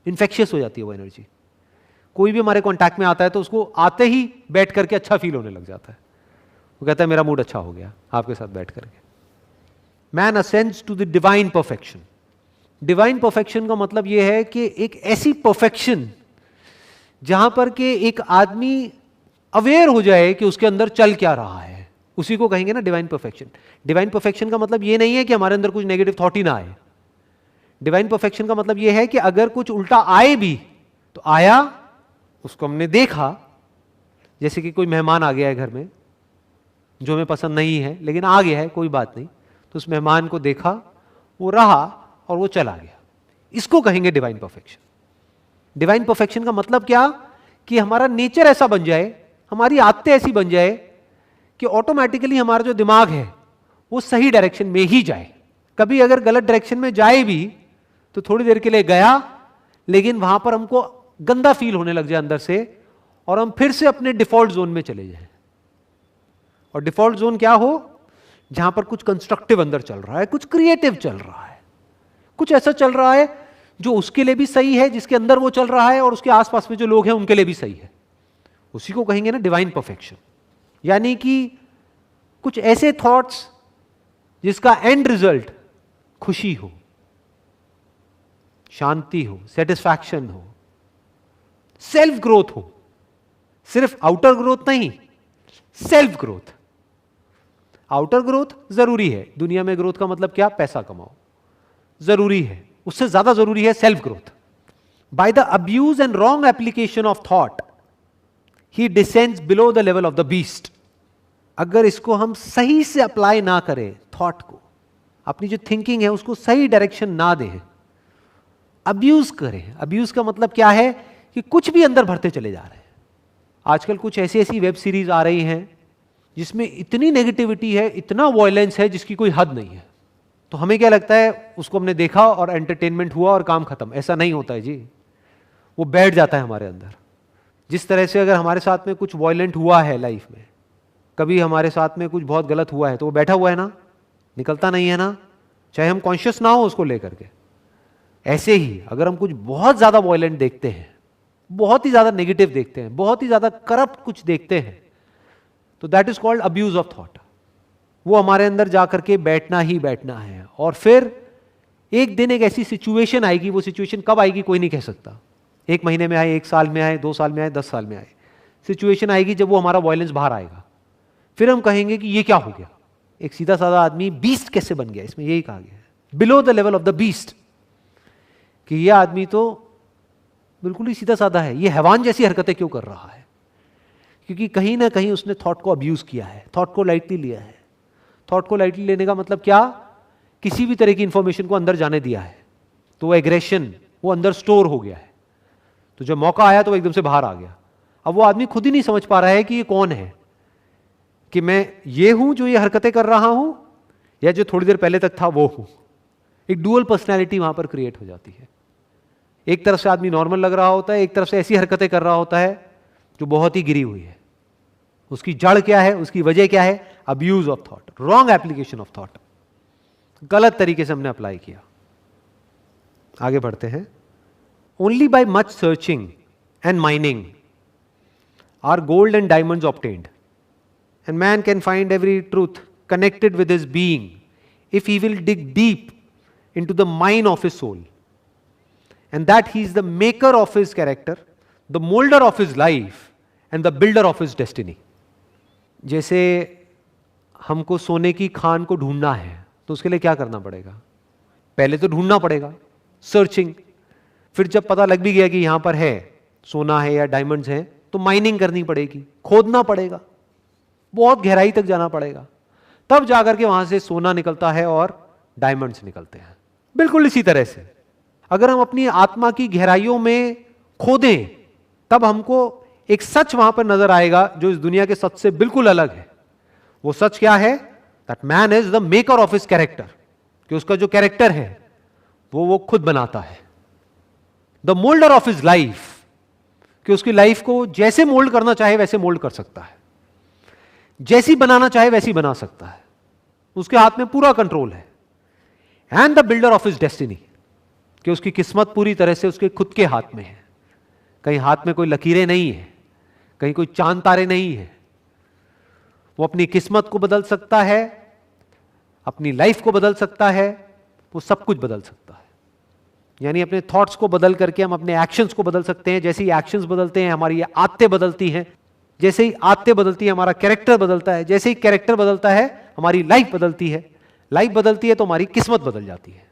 इन्फेक्शियस हो जाती है वो एनर्जी। कोई भी हमारे कांटेक्ट में आता है तो उसको आते ही बैठ करके अच्छा फील होने लग जाता है, वो कहता है मेरा मूड अच्छा हो गया आपके साथ बैठ करके। Man ascends to the divine perfection. Divine perfection का मतलब यह है कि एक ऐसी परफेक्शन जहां पर के एक आदमी अवेयर हो जाए कि उसके अंदर चल क्या रहा है, उसी को कहेंगे ना डिवाइन परफेक्शन। डिवाइन परफेक्शन का मतलब यह नहीं है कि हमारे अंदर कुछ नेगेटिव थॉट ही ना आए। डिवाइन परफेक्शन का मतलब यह है कि अगर कुछ उल्टा आए भी तो आया, उसको हमने देखा, जैसे कि कोई मेहमान आ गया है घर में जो हमें पसंद नहीं है लेकिन आ गया है, कोई बात नहीं, तो उस मेहमान को देखा, वो रहा और वो चला गया, इसको कहेंगे डिवाइन परफेक्शन। डिवाइन परफेक्शन का मतलब क्या, कि हमारा नेचर ऐसा बन जाए, हमारी आदतें ऐसी बन जाए कि ऑटोमेटिकली हमारा जो दिमाग है वो सही डायरेक्शन में ही जाए। कभी अगर गलत डायरेक्शन में जाए भी तो थोड़ी देर के लिए गया, लेकिन वहां पर हमको गंदा फील होने लग जाए अंदर से, और हम फिर से अपने डिफॉल्ट जोन में चले जाएं। और डिफॉल्ट जोन क्या हो, जहां पर कुछ कंस्ट्रक्टिव अंदर चल रहा है, कुछ क्रिएटिव चल रहा है, कुछ ऐसा चल रहा है जो उसके लिए भी सही है, जिसके अंदर वो चल रहा है, और उसके आसपास में जो लोग हैं उनके लिए भी सही है, उसी को कहेंगे ना डिवाइन परफेक्शन। यानी कि कुछ ऐसे थॉट्स जिसका एंड रिजल्ट खुशी हो, शांति हो, सेटिस्फैक्शन हो, सेल्फ ग्रोथ हो। सिर्फ आउटर ग्रोथ नहीं, सेल्फ ग्रोथ। आउटर ग्रोथ जरूरी है, दुनिया में ग्रोथ का मतलब क्या, पैसा कमाओ, जरूरी है, उससे ज्यादा जरूरी है self growth. Bye the abuse and wrong application of thought he descends below the level of the beast. अगर इसको हम सही से अप्लाई ना करें, थॉट को, अपनी जो थिंकिंग है उसको सही डायरेक्शन ना दें, अब्यूज करें। अब्यूज का मतलब क्या है, कि कुछ भी अंदर भरते चले जा रहे हैं। आजकल कुछ ऐसी ऐसी वेब सीरीज आ रही हैं जिसमें इतनी नेगेटिविटी है, इतना वायलेंस है जिसकी कोई हद नहीं है। तो हमें क्या लगता है, उसको हमने देखा और एंटरटेनमेंट हुआ और काम खत्म। ऐसा नहीं होता है जी, वो बैठ जाता है हमारे अंदर। जिस तरह से अगर हमारे साथ में कुछ वायलेंट हुआ है लाइफ में, कभी हमारे साथ में कुछ बहुत गलत हुआ है, तो वो बैठा हुआ है ना, निकलता नहीं है ना, चाहे हम कॉन्शियस ना हो उसको लेकर के। ऐसे ही अगर हम कुछ बहुत ज्यादा वायलेंट देखते हैं, बहुत ही ज्यादा नेगेटिव देखते हैं, बहुत ही ज्यादा करप्ट कुछ देखते हैं, तो that is called abuse of thought. वो हमारे अंदर जाकर के बैठना ही बैठना है। और फिर एक दिन एक ऐसी सिचुएशन आएगी, वो सिचुएशन कब आएगी कोई नहीं कह सकता, 1 महीने में आए, 1 साल में आए, 2 साल में आए, 10 साल में आए, सिचुएशन आएगी जब वो हमारा वायलेंस बाहर आएगा। फिर हम कहेंगे कि ये क्या हो गया, एक सीधा साधा आदमी बीस्ट कैसे बन गया, इसमें यही कहा गया है, below the level of the beast, कि ये आदमी तो बिल्कुल ही सीधा साधा है, ये हैवान जैसी हरकतें क्यों कर रहा है, क्योंकि कहीं ना कहीं उसने थॉट को अब्यूज किया है, थॉट को लाइटली लिया है। थॉट को लाइटली लेने का मतलब क्या, किसी भी तरह की इंफॉर्मेशन को अंदर जाने दिया है, तो वो एग्रेशन वो अंदर स्टोर हो गया है, तो जब मौका आया तो वो एकदम से बाहर आ गया। अब वो आदमी खुद ही नहीं समझ पा रहा है कि ये कौन है, कि मैं ये हूं जो ये हरकतें कर रहा हूं, या जो थोड़ी देर पहले तक था वो हूं। एक डुअल पर्सनैलिटी वहां पर क्रिएट हो जाती है। एक तरफ से आदमी नॉर्मल लग रहा होता है, एक तरफ से ऐसी हरकतें कर रहा होता है जो बहुत ही गिरी हुई है। उसकी जड़ क्या है, उसकी वजह क्या है, abuse of thought, wrong application of thought, गलत तरीके से हमने अप्लाई किया। आगे बढ़ते हैं। Only by much searching and mining are gold and diamonds obtained, and man can find every truth connected with his being if he will dig deep into the mine of his soul, and that he is the maker of his character, the molder of his life and the builder of his destiny. जैसे हमको सोने की खान को ढूंढना है तो उसके लिए क्या करना पड़ेगा, पहले तो ढूंढना पड़ेगा, सर्चिंग। फिर जब पता लग भी गया कि यहां पर है, सोना है या डायमंड्स हैं, तो माइनिंग करनी पड़ेगी, खोदना पड़ेगा, बहुत गहराई तक जाना पड़ेगा, तब जाकर के वहां से सोना निकलता है और डायमंड्स निकलते हैं। बिल्कुल इसी तरह से अगर हम अपनी आत्मा की गहराइयों में खोदें तब हमको एक सच वहां पर नजर आएगा जो इस दुनिया के सच से बिल्कुल अलग है। वो सच क्या है? That man is the maker of his character, कि उसका जो कैरेक्टर है वो खुद बनाता है। The moulder of his life, कि उसकी लाइफ को जैसे मोल्ड करना चाहे वैसे मोल्ड कर सकता है, जैसी बनाना चाहे वैसी बना सकता है, उसके हाथ में पूरा कंट्रोल है। And the builder of his destiny, कि उसकी किस्मत पूरी तरह से उसके खुद के हाथ में है। कहीं हाथ में कोई लकीरें नहीं है, कहीं कोई चांद तारे नहीं है। वो अपनी किस्मत को बदल सकता है, अपनी लाइफ को बदल सकता है, वो सब कुछ बदल सकता है। यानी अपने थॉट्स को बदल करके हम अपने एक्शंस को बदल सकते हैं। जैसे ही एक्शंस बदलते हैं हमारी ये आदतें बदलती हैं, जैसे ही आदतें बदलती है हमारा कैरेक्टर बदलता है, जैसे ही कैरेक्टर बदलता है हमारी लाइफ बदलती है, लाइफ बदलती है तो हमारी किस्मत बदल जाती है।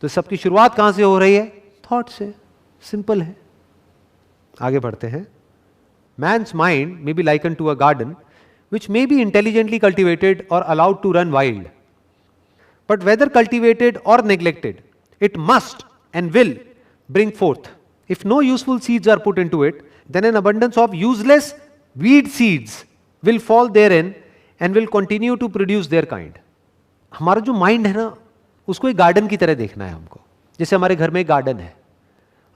तो सबकी शुरुआत कहां से हो रही है? थॉट से। सिंपल है। आगे बढ़ते हैं। Man's mind may be likened to a garden which may be intelligently cultivated or allowed to run wild. But whether cultivated or neglected, it must and will bring forth. If no useful seeds are put into it, then an abundance of useless weed seeds will fall therein and will continue to produce their kind. हमारा जो mind है ना, उसको एक garden की तरह देखना है हमको। जैसे हमारे घर में एक गार्डन है,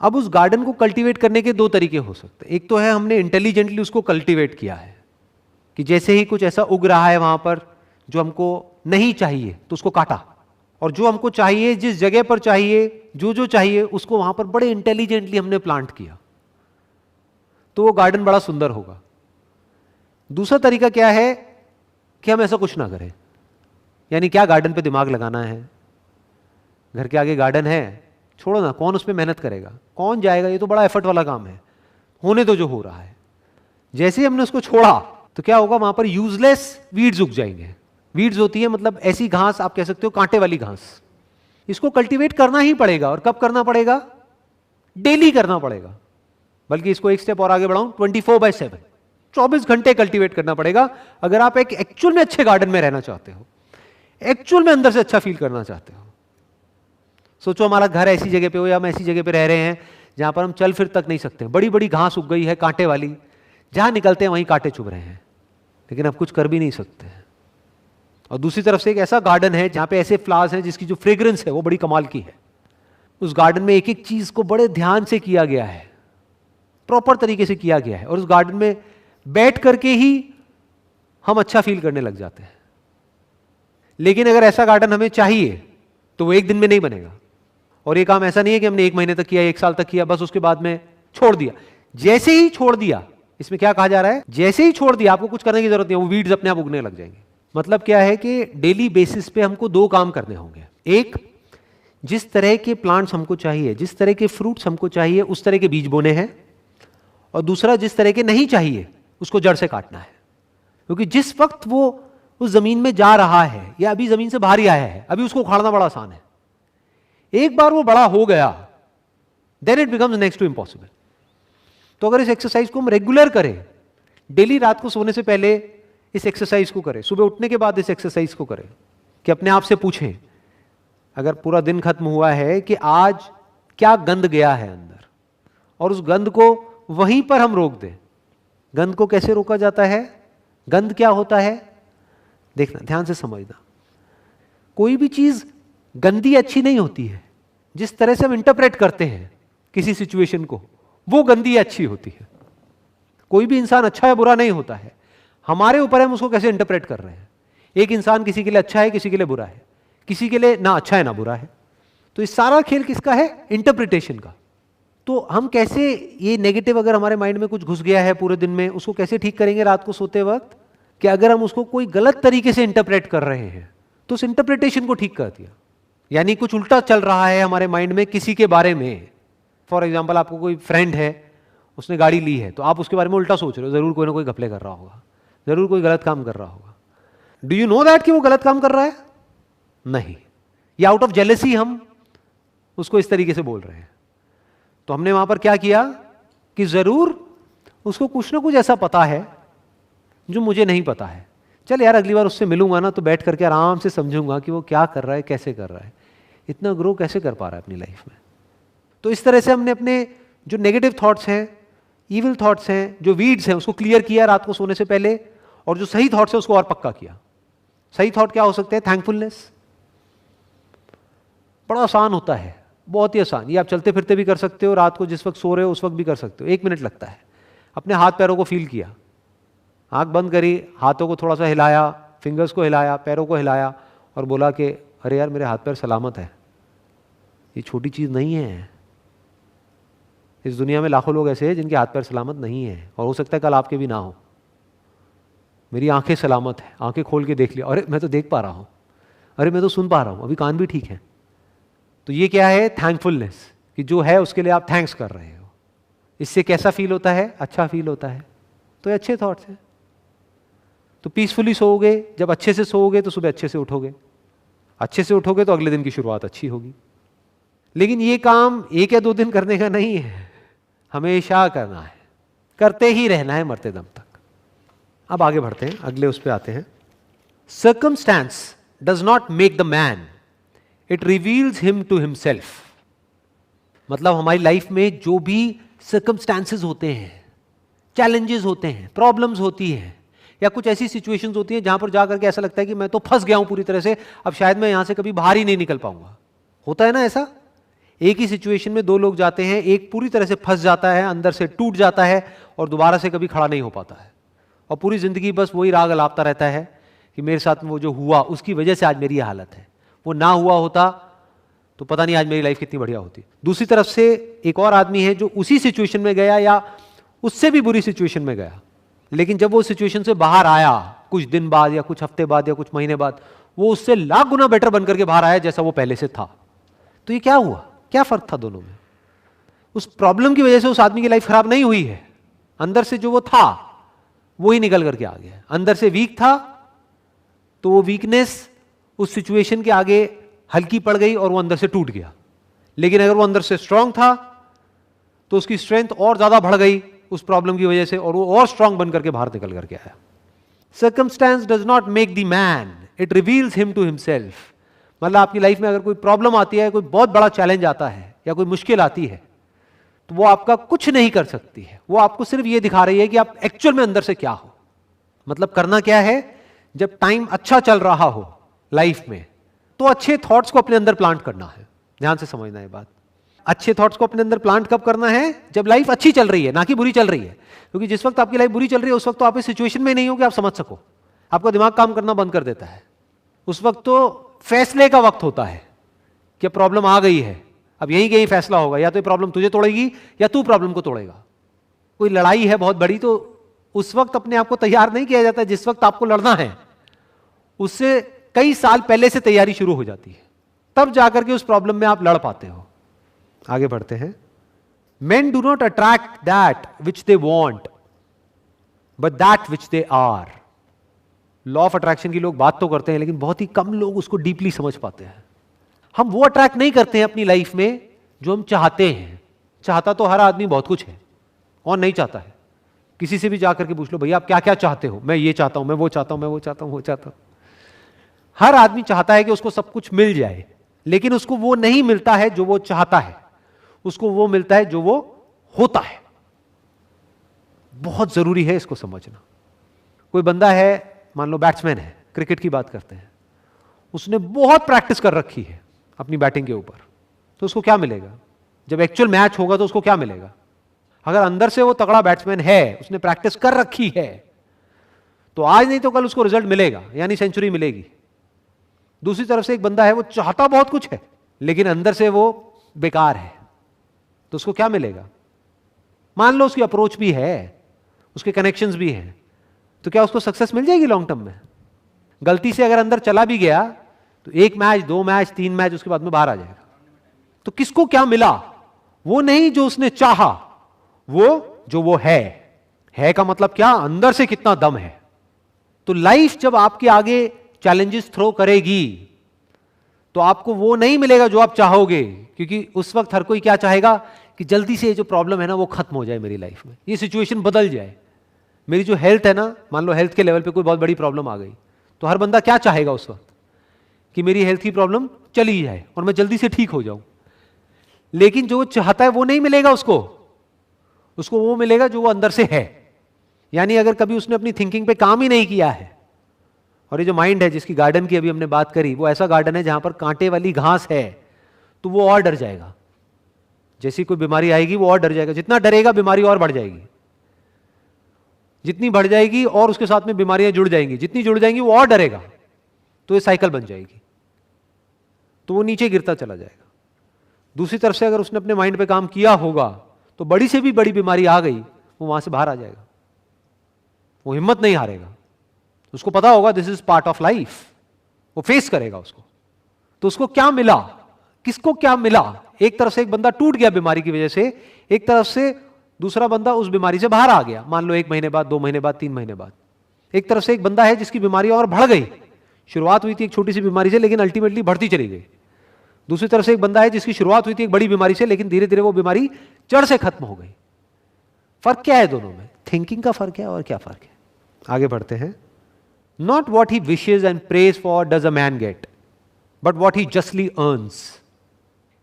अब उस गार्डन को कल्टीवेट करने के दो तरीके हो सकते हैं। एक तो है हमने इंटेलिजेंटली उसको कल्टीवेट किया है, कि जैसे ही कुछ ऐसा उग रहा है वहां पर जो हमको नहीं चाहिए तो उसको काटा, और जो हमको चाहिए, जिस जगह पर चाहिए, जो चाहिए, उसको वहां पर बड़े इंटेलिजेंटली हमने प्लांट किया, तो वो गार्डन बड़ा सुंदर होगा। दूसरा तरीका क्या है कि हम ऐसा कुछ ना करें। यानी क्या गार्डन पे दिमाग लगाना है? घर के आगे गार्डन है, छोड़ो ना, कौन उस पर मेहनत करेगा, कौन जाएगा, ये तो बड़ा एफर्ट वाला काम है, होने तो जो हो रहा है। जैसे ही हमने उसको छोड़ा तो क्या होगा, वहां पर यूजलेस वीड्स उग जाएंगे। वीड्स होती है मतलब ऐसी घास, आप कह सकते हो कांटे वाली घास। इसको कल्टीवेट करना ही पड़ेगा। और कब करना पड़ेगा? डेली करना पड़ेगा। बल्कि इसको एक स्टेप और आगे बढ़ाऊं, 24/7, 24 घंटे कल्टीवेट करना पड़ेगा अगर आप एक एक्चुअल में अच्छे गार्डन में रहना चाहते हो, एक्चुअल में अंदर से अच्छा फील करना चाहते हो। सोचो हमारा घर ऐसी जगह पे हो या हम ऐसी जगह पे रह रहे हैं जहां पर हम चल फिर तक नहीं सकते, बड़ी बड़ी घास उग गई है कांटे वाली, जहां निकलते हैं वहीं कांटे चुभ रहे हैं, लेकिन अब कुछ कर भी नहीं सकते। और दूसरी तरफ से एक ऐसा गार्डन है जहां पे ऐसे फ्लावर्स हैं जिसकी जो फ्रेग्रेंस है वो बड़ी कमाल की है। उस गार्डन में एक एक चीज को बड़े ध्यान से किया गया है, प्रॉपर तरीके से किया गया है, और उस गार्डन में बैठ करके ही हम अच्छा फील करने लग जाते हैं। लेकिन अगर ऐसा गार्डन हमें चाहिए तो वो एक दिन में नहीं बनेगा। और ये काम ऐसा नहीं है कि हमने 1 महीने तक किया, 1 साल तक किया, बस उसके बाद में छोड़ दिया। जैसे ही छोड़ दिया, इसमें क्या कहा जा रहा है, जैसे ही छोड़ दिया, आपको कुछ करने की जरूरत नहीं है, वो वीड्स अपने आप उगने लग जाएंगे। मतलब क्या है कि डेली बेसिस पे हमको 2 काम करने होंगे। एक, जिस तरह के प्लांट्स हमको चाहिए, जिस तरह के फ्रूट्स हमको चाहिए, उस तरह के बीज बोने हैं। और दूसरा, जिस तरह के नहीं चाहिए उसको जड़ से काटना है। क्योंकि जिस वक्त वो उस जमीन में जा रहा है या अभी जमीन से बाहर ही आया है, अभी उसको उखाड़ना बड़ा आसान है। एक बार वो बड़ा हो गया, then it becomes next to impossible. तो अगर इस एक्सरसाइज को हम रेगुलर करें, डेली रात को सोने से पहले इस एक्सरसाइज को करें, सुबह उठने के बाद इस एक्सरसाइज को करें, कि अपने आप से पूछें, अगर पूरा दिन खत्म हुआ है, कि आज क्या गंद गया है अंदर, और उस गंद को वहीं पर हम रोक दें। गंद को कैसे रोका जाता है? गंद क्या होता है? देखना, ध्यान से समझना। कोई भी चीज गंदी अच्छी नहीं होती है। जिस तरह से हम इंटरप्रेट करते हैं किसी सिचुएशन को, वो गंदी अच्छी होती है। कोई भी इंसान अच्छा या बुरा नहीं होता है, हमारे ऊपर हम उसको कैसे इंटरप्रेट कर रहे हैं। एक इंसान किसी के लिए अच्छा है, किसी के लिए बुरा है, किसी के लिए ना अच्छा है ना बुरा है। तो इस सारा खेल किसका है? इंटरप्रिटेशन का। तो हम कैसे ये नेगेटिव अगर हमारे माइंड में कुछ घुस गया है पूरे दिन में, उसको कैसे ठीक करेंगे रात को सोते वक्त? कि अगर हम उसको कोई गलत तरीके से इंटरप्रेट कर रहे हैं तो उस इंटरप्रिटेशन को ठीक कर दिया। यानी कुछ उल्टा चल रहा है हमारे माइंड में किसी के बारे में। फॉर एग्जाम्पल, आपको कोई फ्रेंड है, उसने गाड़ी ली है, तो आप उसके बारे में उल्टा सोच रहे हो, जरूर कोई ना कोई घपले कर रहा होगा, जरूर कोई गलत काम कर रहा होगा। डू यू नो दैट कि वो गलत काम कर रहा है? नहीं। या आउट ऑफ जेलसी हम उसको इस तरीके से बोल रहे हैं। तो हमने वहां पर क्या किया कि जरूर उसको कुछ ना कुछ ऐसा पता है जो मुझे नहीं पता है, चल यार अगली बार उससे मिलूंगा ना तो बैठ करके आराम से समझूंगा कि वो क्या कर रहा है, कैसे कर रहा है, इतना ग्रो कैसे कर पा रहा है अपनी लाइफ में। तो इस तरह से हमने अपने जो नेगेटिव थॉट्स हैं, इविल थॉट्स हैं, जो वीड्स हैं, उसको क्लियर किया रात को सोने से पहले, और जो सही थॉट्स है उसको और पक्का किया। सही थॉट क्या हो सकते हैं? थैंकफुलनेस। बड़ा आसान होता है, बहुत ही आसान। ये आप चलते फिरते भी कर सकते हो, रात को जिस वक्त सो रहे हो उस वक्त भी कर सकते हो। 1 मिनट लगता है। अपने हाथ पैरों को फील किया, आंख बंद करी, हाथों को थोड़ा सा हिलाया, फिंगर्स को हिलाया, पैरों को हिलाया और बोला कि अरे यार मेरे हाथ पैर सलामत है। ये छोटी चीज़ नहीं है। इस दुनिया में लाखों लोग ऐसे हैं जिनके हाथ पैर सलामत नहीं है, और हो सकता है कल आपके भी ना हो। मेरी आंखें सलामत हैं, आंखें खोल के देख लिया, अरे मैं तो देख पा रहा हूँ, अरे मैं तो सुन पा रहा हूँ, अभी कान भी ठीक है। तो ये क्या है? थैंकफुलनेस, कि जो है उसके लिए आप थैंक्स कर रहे हो। इससे कैसा फील होता है? अच्छा फील होता है। तो ये अच्छे थॉट्स हैं। तो पीसफुली सोओगे, जब अच्छे से सोओगे तो सुबह अच्छे से उठोगे, अच्छे से उठोगे तो अगले दिन की शुरुआत अच्छी होगी। लेकिन ये काम 1 या 2 दिन करने का नहीं है, हमेशा करना है, करते ही रहना है मरते दम तक। अब आगे बढ़ते हैं, अगले उस पे आते हैं। Circumstance does not make the man, it reveals him to himself. मतलब हमारी लाइफ में जो भी सर्कमस्टेंसेस होते हैं, चैलेंजेस होते हैं, प्रॉब्लम्स होती हैं, या कुछ ऐसी सिचुएशंस होती हैं जहां पर जाकर के ऐसा लगता है कि मैं तो फंस गया हूं पूरी तरह से, अब शायद मैं यहां से कभी बाहर ही नहीं निकल पाऊंगा। होता है ना ऐसा? एक ही सिचुएशन में 2 लोग जाते हैं, एक पूरी तरह से फंस जाता है, अंदर से टूट जाता है और दोबारा से कभी खड़ा नहीं हो पाता है, और पूरी जिंदगी बस वही राग अलापता रहता है कि मेरे साथ में वो जो हुआ उसकी वजह से आज मेरी हालत है, वो ना हुआ होता तो पता नहीं आज मेरी लाइफ कितनी बढ़िया होती। दूसरी तरफ से एक और आदमी है जो उसी सिचुएशन में गया या उससे भी बुरी सिचुएशन में गया, लेकिन जब वो सिचुएशन से बाहर आया कुछ दिन बाद या कुछ हफ्ते बाद या कुछ महीने बाद, वो उससे लाख गुना बेटर बनकर के बाहर आया जैसा वो पहले से था। तो ये क्या हुआ? क्या फर्क था दोनों में? उस प्रॉब्लम की वजह से उस आदमी की लाइफ खराब नहीं हुई है, अंदर से जो वो था वो ही निकल करके आ गया। अंदर से वीक था तो वो वीकनेस उस सिचुएशन के आगे हल्की पड़ गई और वो अंदर से टूट गया। लेकिन अगर वो अंदर से स्ट्रांग था तो उसकी स्ट्रेंथ और ज्यादा बढ़ गई उस प्रॉब्लम की वजह से, और वो और स्ट्रांग बनकर के बाहर निकल करके आया। Circumstance does not make the man, it reveals him to himself. मतलब आपकी लाइफ में अगर कोई प्रॉब्लम आती है, कोई बहुत बड़ा चैलेंज आता है या कोई मुश्किल आती है, तो वो आपका कुछ नहीं कर सकती है, वो आपको सिर्फ ये दिखा रही है कि आप एक्चुअल में अंदर से क्या हो। मतलब करना क्या है? जब टाइम अच्छा चल रहा हो लाइफ में तो अच्छे थॉट्स को अपने अंदर प्लांट करना है। ध्यान से समझना है बात। अच्छे थॉट्स को अपने अंदर प्लांट कब करना है? जब लाइफ अच्छी चल रही है, ना कि बुरी चल रही है। क्योंकि जिस वक्त आपकी लाइफ बुरी चल रही है उस वक्त तो आप इस सिचुएशन में नहीं हो कि आप समझ सको, आपका दिमाग काम करना बंद कर देता है। उस वक्त तो फैसले का वक्त होता है कि प्रॉब्लम आ गई है, अब यहीं कहीं फैसला होगा, या तो ये प्रॉब्लम तुझे तोड़ेगी या तू प्रॉब्लम को तोड़ेगा। कोई लड़ाई है बहुत बड़ी, तो उस वक्त अपने आप को तैयार नहीं किया जाता। जिस वक्त आपको लड़ना है उससे कई साल पहले से तैयारी शुरू हो जाती है, तब जाकर के उस प्रॉब्लम में आप लड़ पाते हो। आगे बढ़ते हैं। Men do not attract that which they want, but that which they are. Law of attraction की लोग बात तो करते हैं, लेकिन बहुत ही कम लोग उसको डीपली समझ पाते हैं। हम वो अट्रैक्ट नहीं करते हैं अपनी लाइफ में जो हम चाहते हैं। चाहता तो हर आदमी बहुत कुछ है, और नहीं चाहता है। किसी से भी जाकर के पूछ लो, भैया आप क्या क्या चाहते हो? मैं ये चाहता हूं, मैं वो चाहता हूं, मैं वो चाहता हूं, वो चाहता हूं। हर आदमी चाहता है कि उसको सब कुछ मिल जाए, लेकिन उसको वो नहीं मिलता है जो वो चाहता है, उसको वो मिलता है जो वो होता है। बहुत जरूरी है इसको समझना। कोई बंदा है, मान लो बैट्समैन है, क्रिकेट की बात करते हैं, उसने बहुत प्रैक्टिस कर रखी है अपनी बैटिंग के ऊपर, तो उसको क्या मिलेगा? जब एक्चुअल मैच होगा तो उसको क्या मिलेगा? अगर अंदर से वो तगड़ा बैट्समैन है, उसने प्रैक्टिस कर रखी है, तो आज नहीं तो कल उसको रिजल्ट मिलेगा, यानी सेंचुरी मिलेगी। दूसरी तरफ से एक बंदा है, वो चाहता बहुत कुछ है लेकिन अंदर से वो बेकार है, तो उसको क्या मिलेगा? मान लो उसकी अप्रोच भी है, उसके कनेक्शंस भी हैं, तो क्या उसको सक्सेस मिल जाएगी लॉन्ग टर्म में? गलती से अगर अंदर चला भी गया तो 1 मैच, 2 मैच, 3 मैच उसके बाद में बाहर आ जाएगा। तो किसको क्या मिला? वो नहीं जो उसने चाहा, वो जो वो है का मतलब क्या? अंदर से कितना दम है। तो लाइफ जब आपके आगे चैलेंजेस थ्रो करेगी तो आपको वो नहीं मिलेगा जो आप चाहोगे, क्योंकि उस वक्त हर कोई क्या चाहेगा कि जल्दी से ये जो प्रॉब्लम है ना वो खत्म हो जाए मेरी लाइफ में, ये सिचुएशन बदल जाए। मेरी जो हेल्थ है ना, मान लो हेल्थ के लेवल पे कोई बहुत बड़ी प्रॉब्लम आ गई, तो हर बंदा क्या चाहेगा उस वक्त कि मेरी हेल्थ की प्रॉब्लम चली जाए और मैं जल्दी से ठीक हो जाऊं। लेकिन जो चाहता है वो नहीं मिलेगा उसको, उसको वो मिलेगा जो वो अंदर से है। यानी अगर कभी उसने अपनी थिंकिंग पे काम ही नहीं किया है, और ये जो माइंड है जिसकी गार्डन की अभी हमने बात करी, वो ऐसा गार्डन है जहां पर कांटे वाली घास है, तो वो और डर जाएगा। जैसी कोई बीमारी आएगी वो और डर जाएगा, जितना डरेगा बीमारी और बढ़ जाएगी, जितनी बढ़ जाएगी और उसके साथ में बीमारियां जुड़ जाएंगी, जितनी जुड़ जाएंगी वो और डरेगा, तो ये साइकिल बन जाएगी, तो वो नीचे गिरता चला जाएगा। दूसरी तरफ से अगर उसने अपने माइंड पे काम किया होगा तो बड़ी से भी बड़ी बीमारी आ गई, वो वहां से बाहर आ जाएगा, वो हिम्मत नहीं हारेगा, उसको पता होगा this is part of life, वो फेस करेगा उसको। तो उसको क्या मिला, किसको क्या मिला? एक तरफ से एक बंदा टूट गया बीमारी की वजह से, एक तरफ से दूसरा बंदा उस बीमारी से बाहर आ गया, मान लो 1 महीने बाद, 2 महीने बाद, 3 महीने बाद। एक तरफ से एक बंदा है जिसकी बीमारी और बढ़ गई, शुरुआत हुई थी एक छोटी सी बीमारी से लेकिन अल्टीमेटली बढ़ती चली गई। दूसरी तरफ से एक बंदा है जिसकी शुरुआत हुई थी एक बड़ी बीमारी से लेकिन धीरे धीरे वो बीमारी जड़ से खत्म हो गई। फर्क क्या है दोनों में? थिंकिंग का फर्क है। और क्या फर्क है? आगे बढ़ते हैं। Not what he wishes and prays for does a man get, but what he justly earns.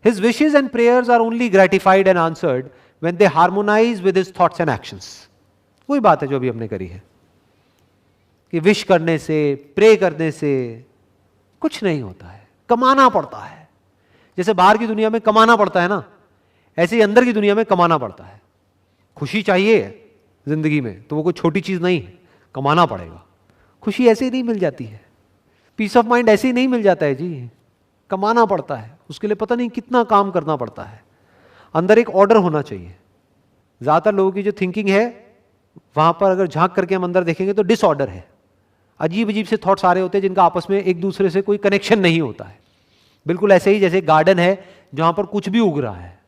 His wishes and prayers are only gratified and answered when they harmonize with his thoughts and actions. वही बात है जो अभी हमने करी है कि wish करने से, प्रे करने से कुछ नहीं होता है, कमाना पड़ता है। जैसे बाहर की दुनिया में कमाना पड़ता है ना, ऐसे ही अंदर की दुनिया में कमाना पड़ता है। खुशी चाहिए जिंदगी में तो वो कोई छोटी चीज नहीं है, कमाना पड़ेगा। खुशी ऐसे ही नहीं मिल जाती है, पीस ऑफ माइंड ऐसे ही नहीं मिल जाता है जी, कमाना पड़ता है। उसके लिए पता नहीं कितना काम करना पड़ता है। अंदर एक ऑर्डर होना चाहिए। ज्यादातर लोगों की जो थिंकिंग है वहां पर अगर झांक करके हम अंदर देखेंगे तो डिसऑर्डर है, अजीब अजीब से थॉट्स आ रहे होते हैं जिनका आपस में एक दूसरे से कोई कनेक्शन नहीं होता है। बिल्कुल ऐसे ही जैसे गार्डन है जहां पर कुछ भी उग रहा है,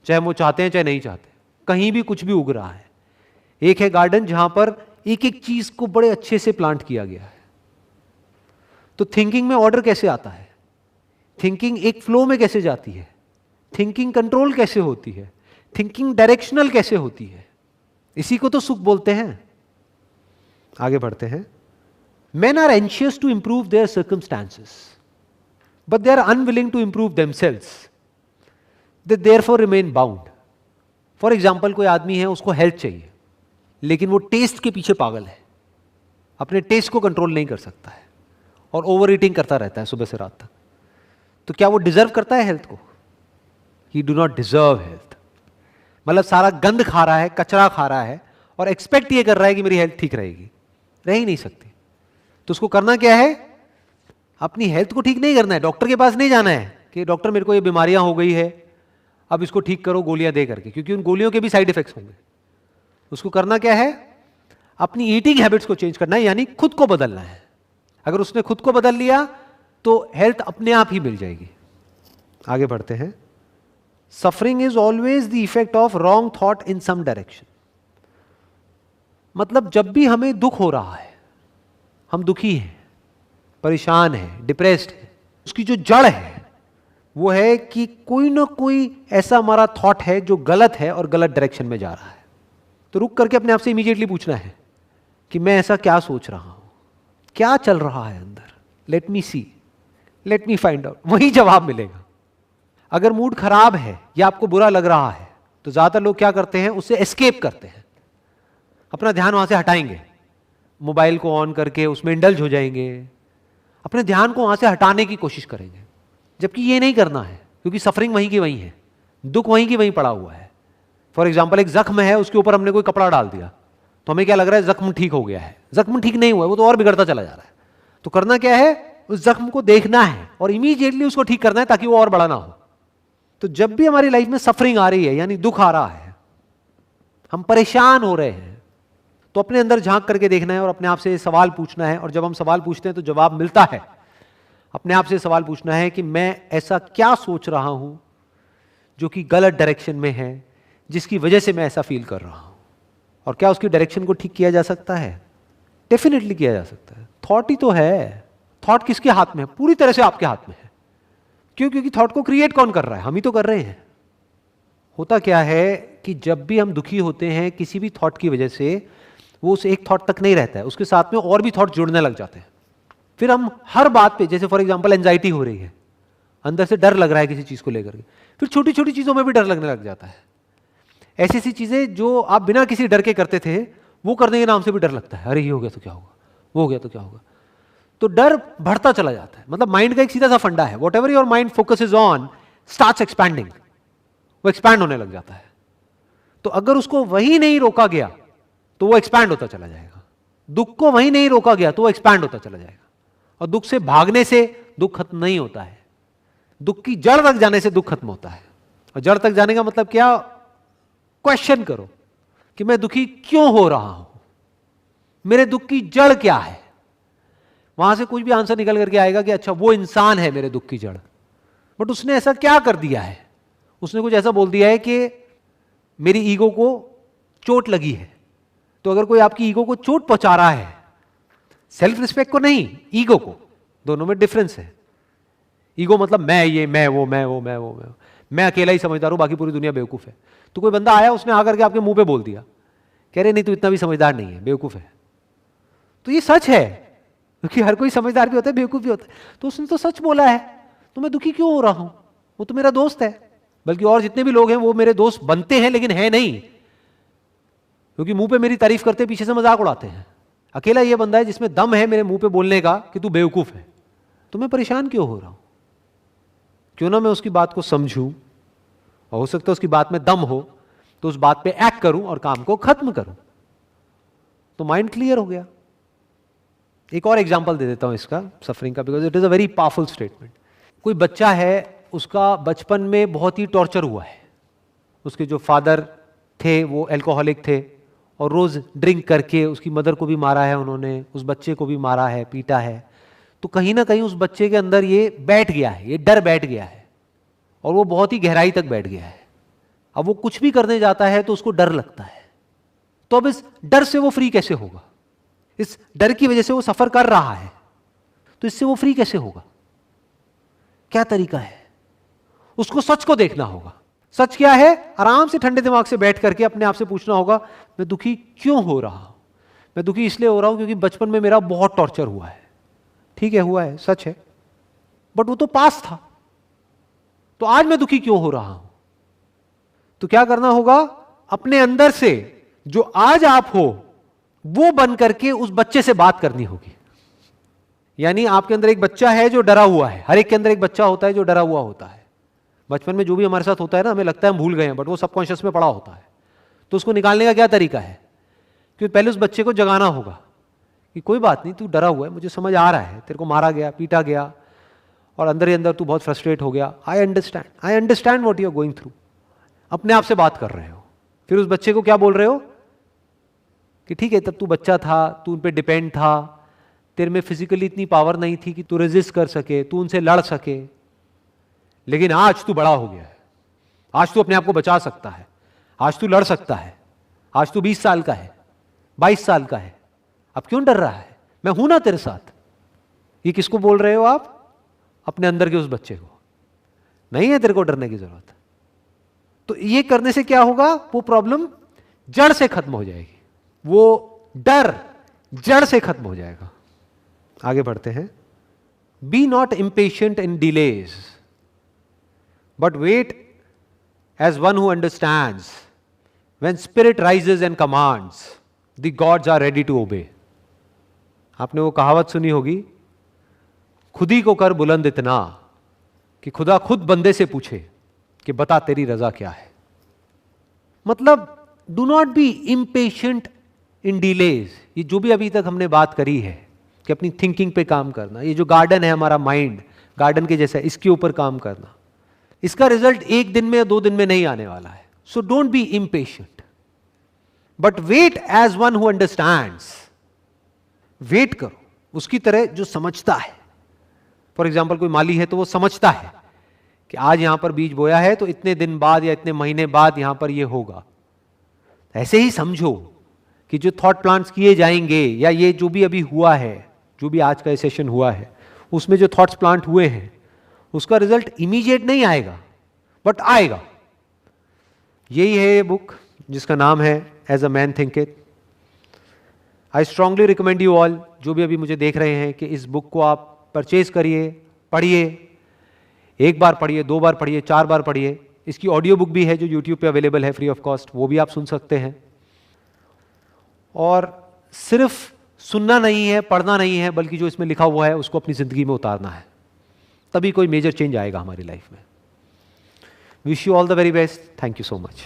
चाहे वो चाहते हैं चाहे नहीं चाहते, कहीं भी कुछ भी उग रहा है। एक है गार्डन जहां पर एक एक चीज को बड़े अच्छे से प्लांट किया गया है। तो थिंकिंग में ऑर्डर कैसे आता है? थिंकिंग एक फ्लो में कैसे जाती है? थिंकिंग कंट्रोल कैसे होती है? थिंकिंग डायरेक्शनल कैसे होती है? इसी को तो सुख बोलते हैं। आगे बढ़ते हैं। Men are anxious to improve their circumstances, but they are unwilling to improve themselves. They therefore remain bound. For example, कोई आदमी है, उसको हेल्थ चाहिए, लेकिन वो टेस्ट के पीछे पागल है, अपने टेस्ट को कंट्रोल नहीं कर सकता है और ओवर ईटिंग करता रहता है सुबह से रात तक। तो क्या वो डिजर्व करता है हेल्थ को? He do not deserve health. मतलब सारा गंद खा रहा है, कचरा खा रहा है और एक्सपेक्ट ये कर रहा है कि मेरी हेल्थ ठीक रहेगी। रह ही नहीं सकती। तो उसको करना क्या है? अपनी हेल्थ को ठीक नहीं करना है, डॉक्टर के पास नहीं जाना है कि डॉक्टर मेरे को ये बीमारियां हो गई है, अब इसको ठीक करो गोलियां दे करके, क्योंकि उन गोलियों के भी साइड इफेक्ट्स होंगे। उसको करना क्या है? अपनी ईटिंग हैबिट्स को चेंज करना है, यानी खुद को बदलना है। अगर उसने खुद को बदल लिया तो हेल्थ अपने आप ही मिल जाएगी। आगे बढ़ते हैं। Suffering is always the effect of wrong thought in some direction. मतलब जब भी हमें दुख हो रहा है, हम दुखी हैं, परेशान हैं, डिप्रेस्ड हैं, उसकी जो जड़ है वो है कि कोई ना कोई ऐसा हमारा थॉट है जो गलत है और गलत डायरेक्शन में जा रहा है। तो रुक करके अपने आप से इमीडिएटली पूछना है कि मैं ऐसा क्या सोच रहा हूं, क्या चल रहा है अंदर, लेट मी सी, लेट मी फाइंड आउट। वही जवाब मिलेगा। अगर मूड खराब है या आपको बुरा लग रहा है तो ज्यादातर लोग क्या करते हैं? उससे एस्केप करते हैं, अपना ध्यान वहां से हटाएंगे, मोबाइल को ऑन करके उसमें इंडल्ज हो जाएंगे, अपने ध्यान को वहां से हटाने की कोशिश करेंगे। जबकि ये नहीं करना है, क्योंकि सफरिंग वहीं की वहीं है, दुख वहीं की वहीं पड़ा हुआ है। फॉर एग्जाम्पल, एक जख्म है, उसके ऊपर हमने कोई कपड़ा डाल दिया तो हमें क्या लग रहा है? जख्म ठीक हो गया है। जख्म ठीक नहीं हुआ है, वो तो और बिगड़ता चला जा रहा है। तो करना क्या है? उस जख्म को देखना है और इमीडिएटली उसको ठीक करना है ताकि वो और बड़ा ना हो। तो जब भी हमारी लाइफ में सफरिंग आ रही है, यानी दुख आ रहा है, हम परेशान हो रहे हैं, तो अपने अंदर झांक करके देखना है और अपने आप से सवाल पूछना है। और जब हम सवाल पूछते हैं तो जवाब मिलता है। अपने आप से सवाल पूछना है कि मैं ऐसा क्या सोच रहा हूं जो कि गलत डायरेक्शन में है, जिसकी वजह से मैं ऐसा फील कर रहा हूं, और क्या उसकी डायरेक्शन को ठीक किया जा सकता है? डेफिनेटली किया जा सकता है। थॉट ही तो है। थॉट किसके हाथ में है? पूरी तरह से आपके हाथ में है। क्यों? क्योंकि थॉट को क्रिएट कौन कर रहा है? हम ही तो कर रहे हैं। होता क्या है कि जब भी हम दुखी होते हैं किसी भी थॉट की वजह से, वो उस एक थॉट तक नहीं रहता है, उसके साथ में और भी थॉट जुड़ने लग जाते हैं। फिर हम हर बात पे, जैसे फॉर एग्जांपल एंजाइटी हो रही है, अंदर से डर लग रहा है किसी चीज को लेकर के, फिर छोटी छोटी चीजों में भी डर लगने लग जाता है। ऐसी ऐसी चीजें जो आप बिना किसी डर के करते थे, वो करने के नाम से भी डर लगता है, अरे ये हो गया तो क्या होगा, वो हो गया तो क्या होगा। तो डर बढ़ता चला जाता है। मतलब माइंड का एक सीधा सा फंडा है, what ever your mind focuses on starts expanding, वो एक्सपैंड होने लग जाता है। तो अगर उसको वही नहीं रोका गया तो वो एक्सपैंड होता चला जाएगा। दुख को वही नहीं रोका गया तो वो एक्सपैंड होता चला जाएगा। और दुख से भागने से दुख खत्म नहीं होता है, दुख की जड़ तक जाने से दुख खत्म होता है। और जड़ तक जाने का मतलब क्या? क्वेश्चन करो कि मैं दुखी क्यों हो रहा हूं, मेरे दुख की जड़ क्या है। वहां से कुछ भी आंसर निकल करके आएगा कि अच्छा वो इंसान है मेरे दुख की जड़। बट उसने ऐसा क्या कर दिया है? उसने कुछ ऐसा बोल दिया है कि मेरी ईगो को चोट लगी है। तो अगर कोई आपकी ईगो को चोट पहुंचा रहा है, सेल्फ रिस्पेक्ट को नहीं, ईगो को, दोनों में डिफरेंस है। ईगो मतलब मैं ये, मैं वो, मैं वो, मैं वो, मैं अकेला ही समझदार हूं, बाकी पूरी दुनिया बेवकूफ है। तो कोई बंदा आया, उसने आकर के आपके मुंह पे बोल दिया, कह रहे नहीं तू इतना भी समझदार नहीं है, बेवकूफ है। तो ये सच है, क्योंकि हर कोई समझदार भी होता है, बेवकूफ भी होता है। तो उसने तो सच बोला है, तो मैं दुखी क्यों हो रहा हूं? वो तो मेरा दोस्त है। बल्कि और जितने भी लोग हैं वो मेरे दोस्त बनते हैं, लेकिन है नहीं, क्योंकि मुंह पे मेरी तारीफ करते पीछे से मजाक उड़ाते हैं। अकेला ये बंदा है जिसमें दम है मेरे मुंह पे बोलने का कि तू बेवकूफ है। तो मैं परेशान क्यों हो रहा हूं? क्यों ना मैं उसकी बात को समझूं, और हो सकता है उसकी बात में दम हो तो उस बात पे एक्ट करूं और काम को खत्म करूं। तो माइंड क्लियर हो गया। एक और एग्जांपल दे देता हूं इसका, सफरिंग का, because it is a very powerful statement. कोई बच्चा है, उसका बचपन में बहुत ही टॉर्चर हुआ है। उसके जो फादर थे वो अल्कोहलिक थे, और रोज ड्रिंक करके उसकी मदर को भी मारा है उन्होंने, उस बच्चे को भी मारा है, पीटा है। तो कहीं ना कहीं उस बच्चे के अंदर ये बैठ गया है, ये डर बैठ गया है, और वो बहुत ही गहराई तक बैठ गया है। अब वो कुछ भी करने जाता है तो उसको डर लगता है। तो अब इस डर से वो फ्री कैसे होगा? इस डर की वजह से वो सफर कर रहा है, तो इससे वो फ्री कैसे होगा? क्या तरीका है? उसको सच को देखना होगा। सच क्या है? आराम से ठंडे दिमाग से बैठ करके अपने आप से पूछना होगा, मैं दुखी क्यों हो रहा हूं? मैं दुखी इसलिए हो रहा हूं क्योंकि बचपन में मेरा बहुत टॉर्चर हुआ है। ठीक है, हुआ है, सच है, बट वो तो पास था। तो आज मैं दुखी क्यों हो रहा हूं? तो क्या करना होगा? अपने अंदर से जो आज आप हो वो बन करके उस बच्चे से बात करनी होगी। यानी आपके अंदर एक बच्चा है जो डरा हुआ है। हर एक के अंदर एक बच्चा होता है जो डरा हुआ होता है। बचपन में जो भी हमारे साथ होता है ना, हमें लगता है हम भूल गए हैं, बट वो सबकॉन्शियस में पड़ा होता है। तो उसको निकालने का क्या तरीका है? क्योंकि पहले उस बच्चे को जगाना होगा कि कोई बात नहीं, तू डरा हुआ है, मुझे समझ आ रहा है, तेरे को मारा गया, पीटा गया, और अंदर ही अंदर तू बहुत फ्रस्ट्रेट हो गया। I understand what you are going through. अपने आप से बात कर रहे हो। फिर उस बच्चे को क्या बोल रहे हो कि ठीक है, तब तू बच्चा था, तू उन पे डिपेंड था, तेरे में फिजिकली इतनी पावर नहीं थी कि तू रेजिस्ट कर सके, तू उनसे लड़ सके, लेकिन आज तू बड़ा हो गया है, आज तू अपने आप को बचा सकता है, आज तू लड़ सकता है, आज तू 20 साल का है, 22 साल का है, अब क्यों डर रहा है? मैं हूं ना तेरे साथ। ये किसको बोल रहे हो आप? अपने अंदर के उस बच्चे को। नहीं है तेरे को डरने की जरूरत। तो ये करने से क्या होगा? वो प्रॉब्लम जड़ से खत्म हो जाएगी, वो डर जड़ से खत्म हो जाएगा। आगे बढ़ते हैं। Be not impatient in delays, but wait as one who understands when spirit rises and commands the gods are ready to obey. आपने वो कहावत सुनी होगी, खुद ही को कर बुलंद इतना कि खुदा खुद बंदे से पूछे कि बता तेरी रजा क्या है। मतलब do not be impatient in delays. ये जो भी अभी तक हमने बात करी है कि अपनी थिंकिंग पे काम करना, ये जो गार्डन है हमारा माइंड, गार्डन के जैसा, इसके ऊपर काम करना, इसका रिजल्ट एक दिन में या 2 दिन में नहीं आने वाला है। So don't be impatient, but wait as one who understands. Wait करो उसकी तरह जो समझता है। फॉर एग्जाम्पल कोई माली है तो वो समझता है कि आज यहां पर बीज बोया है तो इतने दिन बाद या इतने महीने बाद यहां पर ये होगा। ऐसे ही समझो कि जो थॉट प्लांट्स किए जाएंगे, या ये जो भी अभी हुआ है, जो भी आज का सेशन हुआ है, उसमें जो थॉट्स प्लांट हुए हैं, उसका रिजल्ट इमीडिएट नहीं आएगा, बट आएगा। यही है ये बुक जिसका नाम है as a man thinketh. I strongly recommend you all, जो भी अभी मुझे देख रहे हैं, कि इस बुक को आप परचेज करिए, पढ़िए, एक बार पढ़िए, 2 बार पढ़िए, 4 बार पढ़िए। इसकी ऑडियो बुक भी है जो यूट्यूब पे अवेलेबल है फ्री ऑफ कॉस्ट, वो भी आप सुन सकते हैं। और सिर्फ सुनना नहीं है, पढ़ना नहीं है, बल्कि जो इसमें लिखा हुआ है उसको अपनी जिंदगी में उतारना है, तभी कोई मेजर चेंज आएगा हमारी लाइफ में। Wish you all the very best. Thank you so much.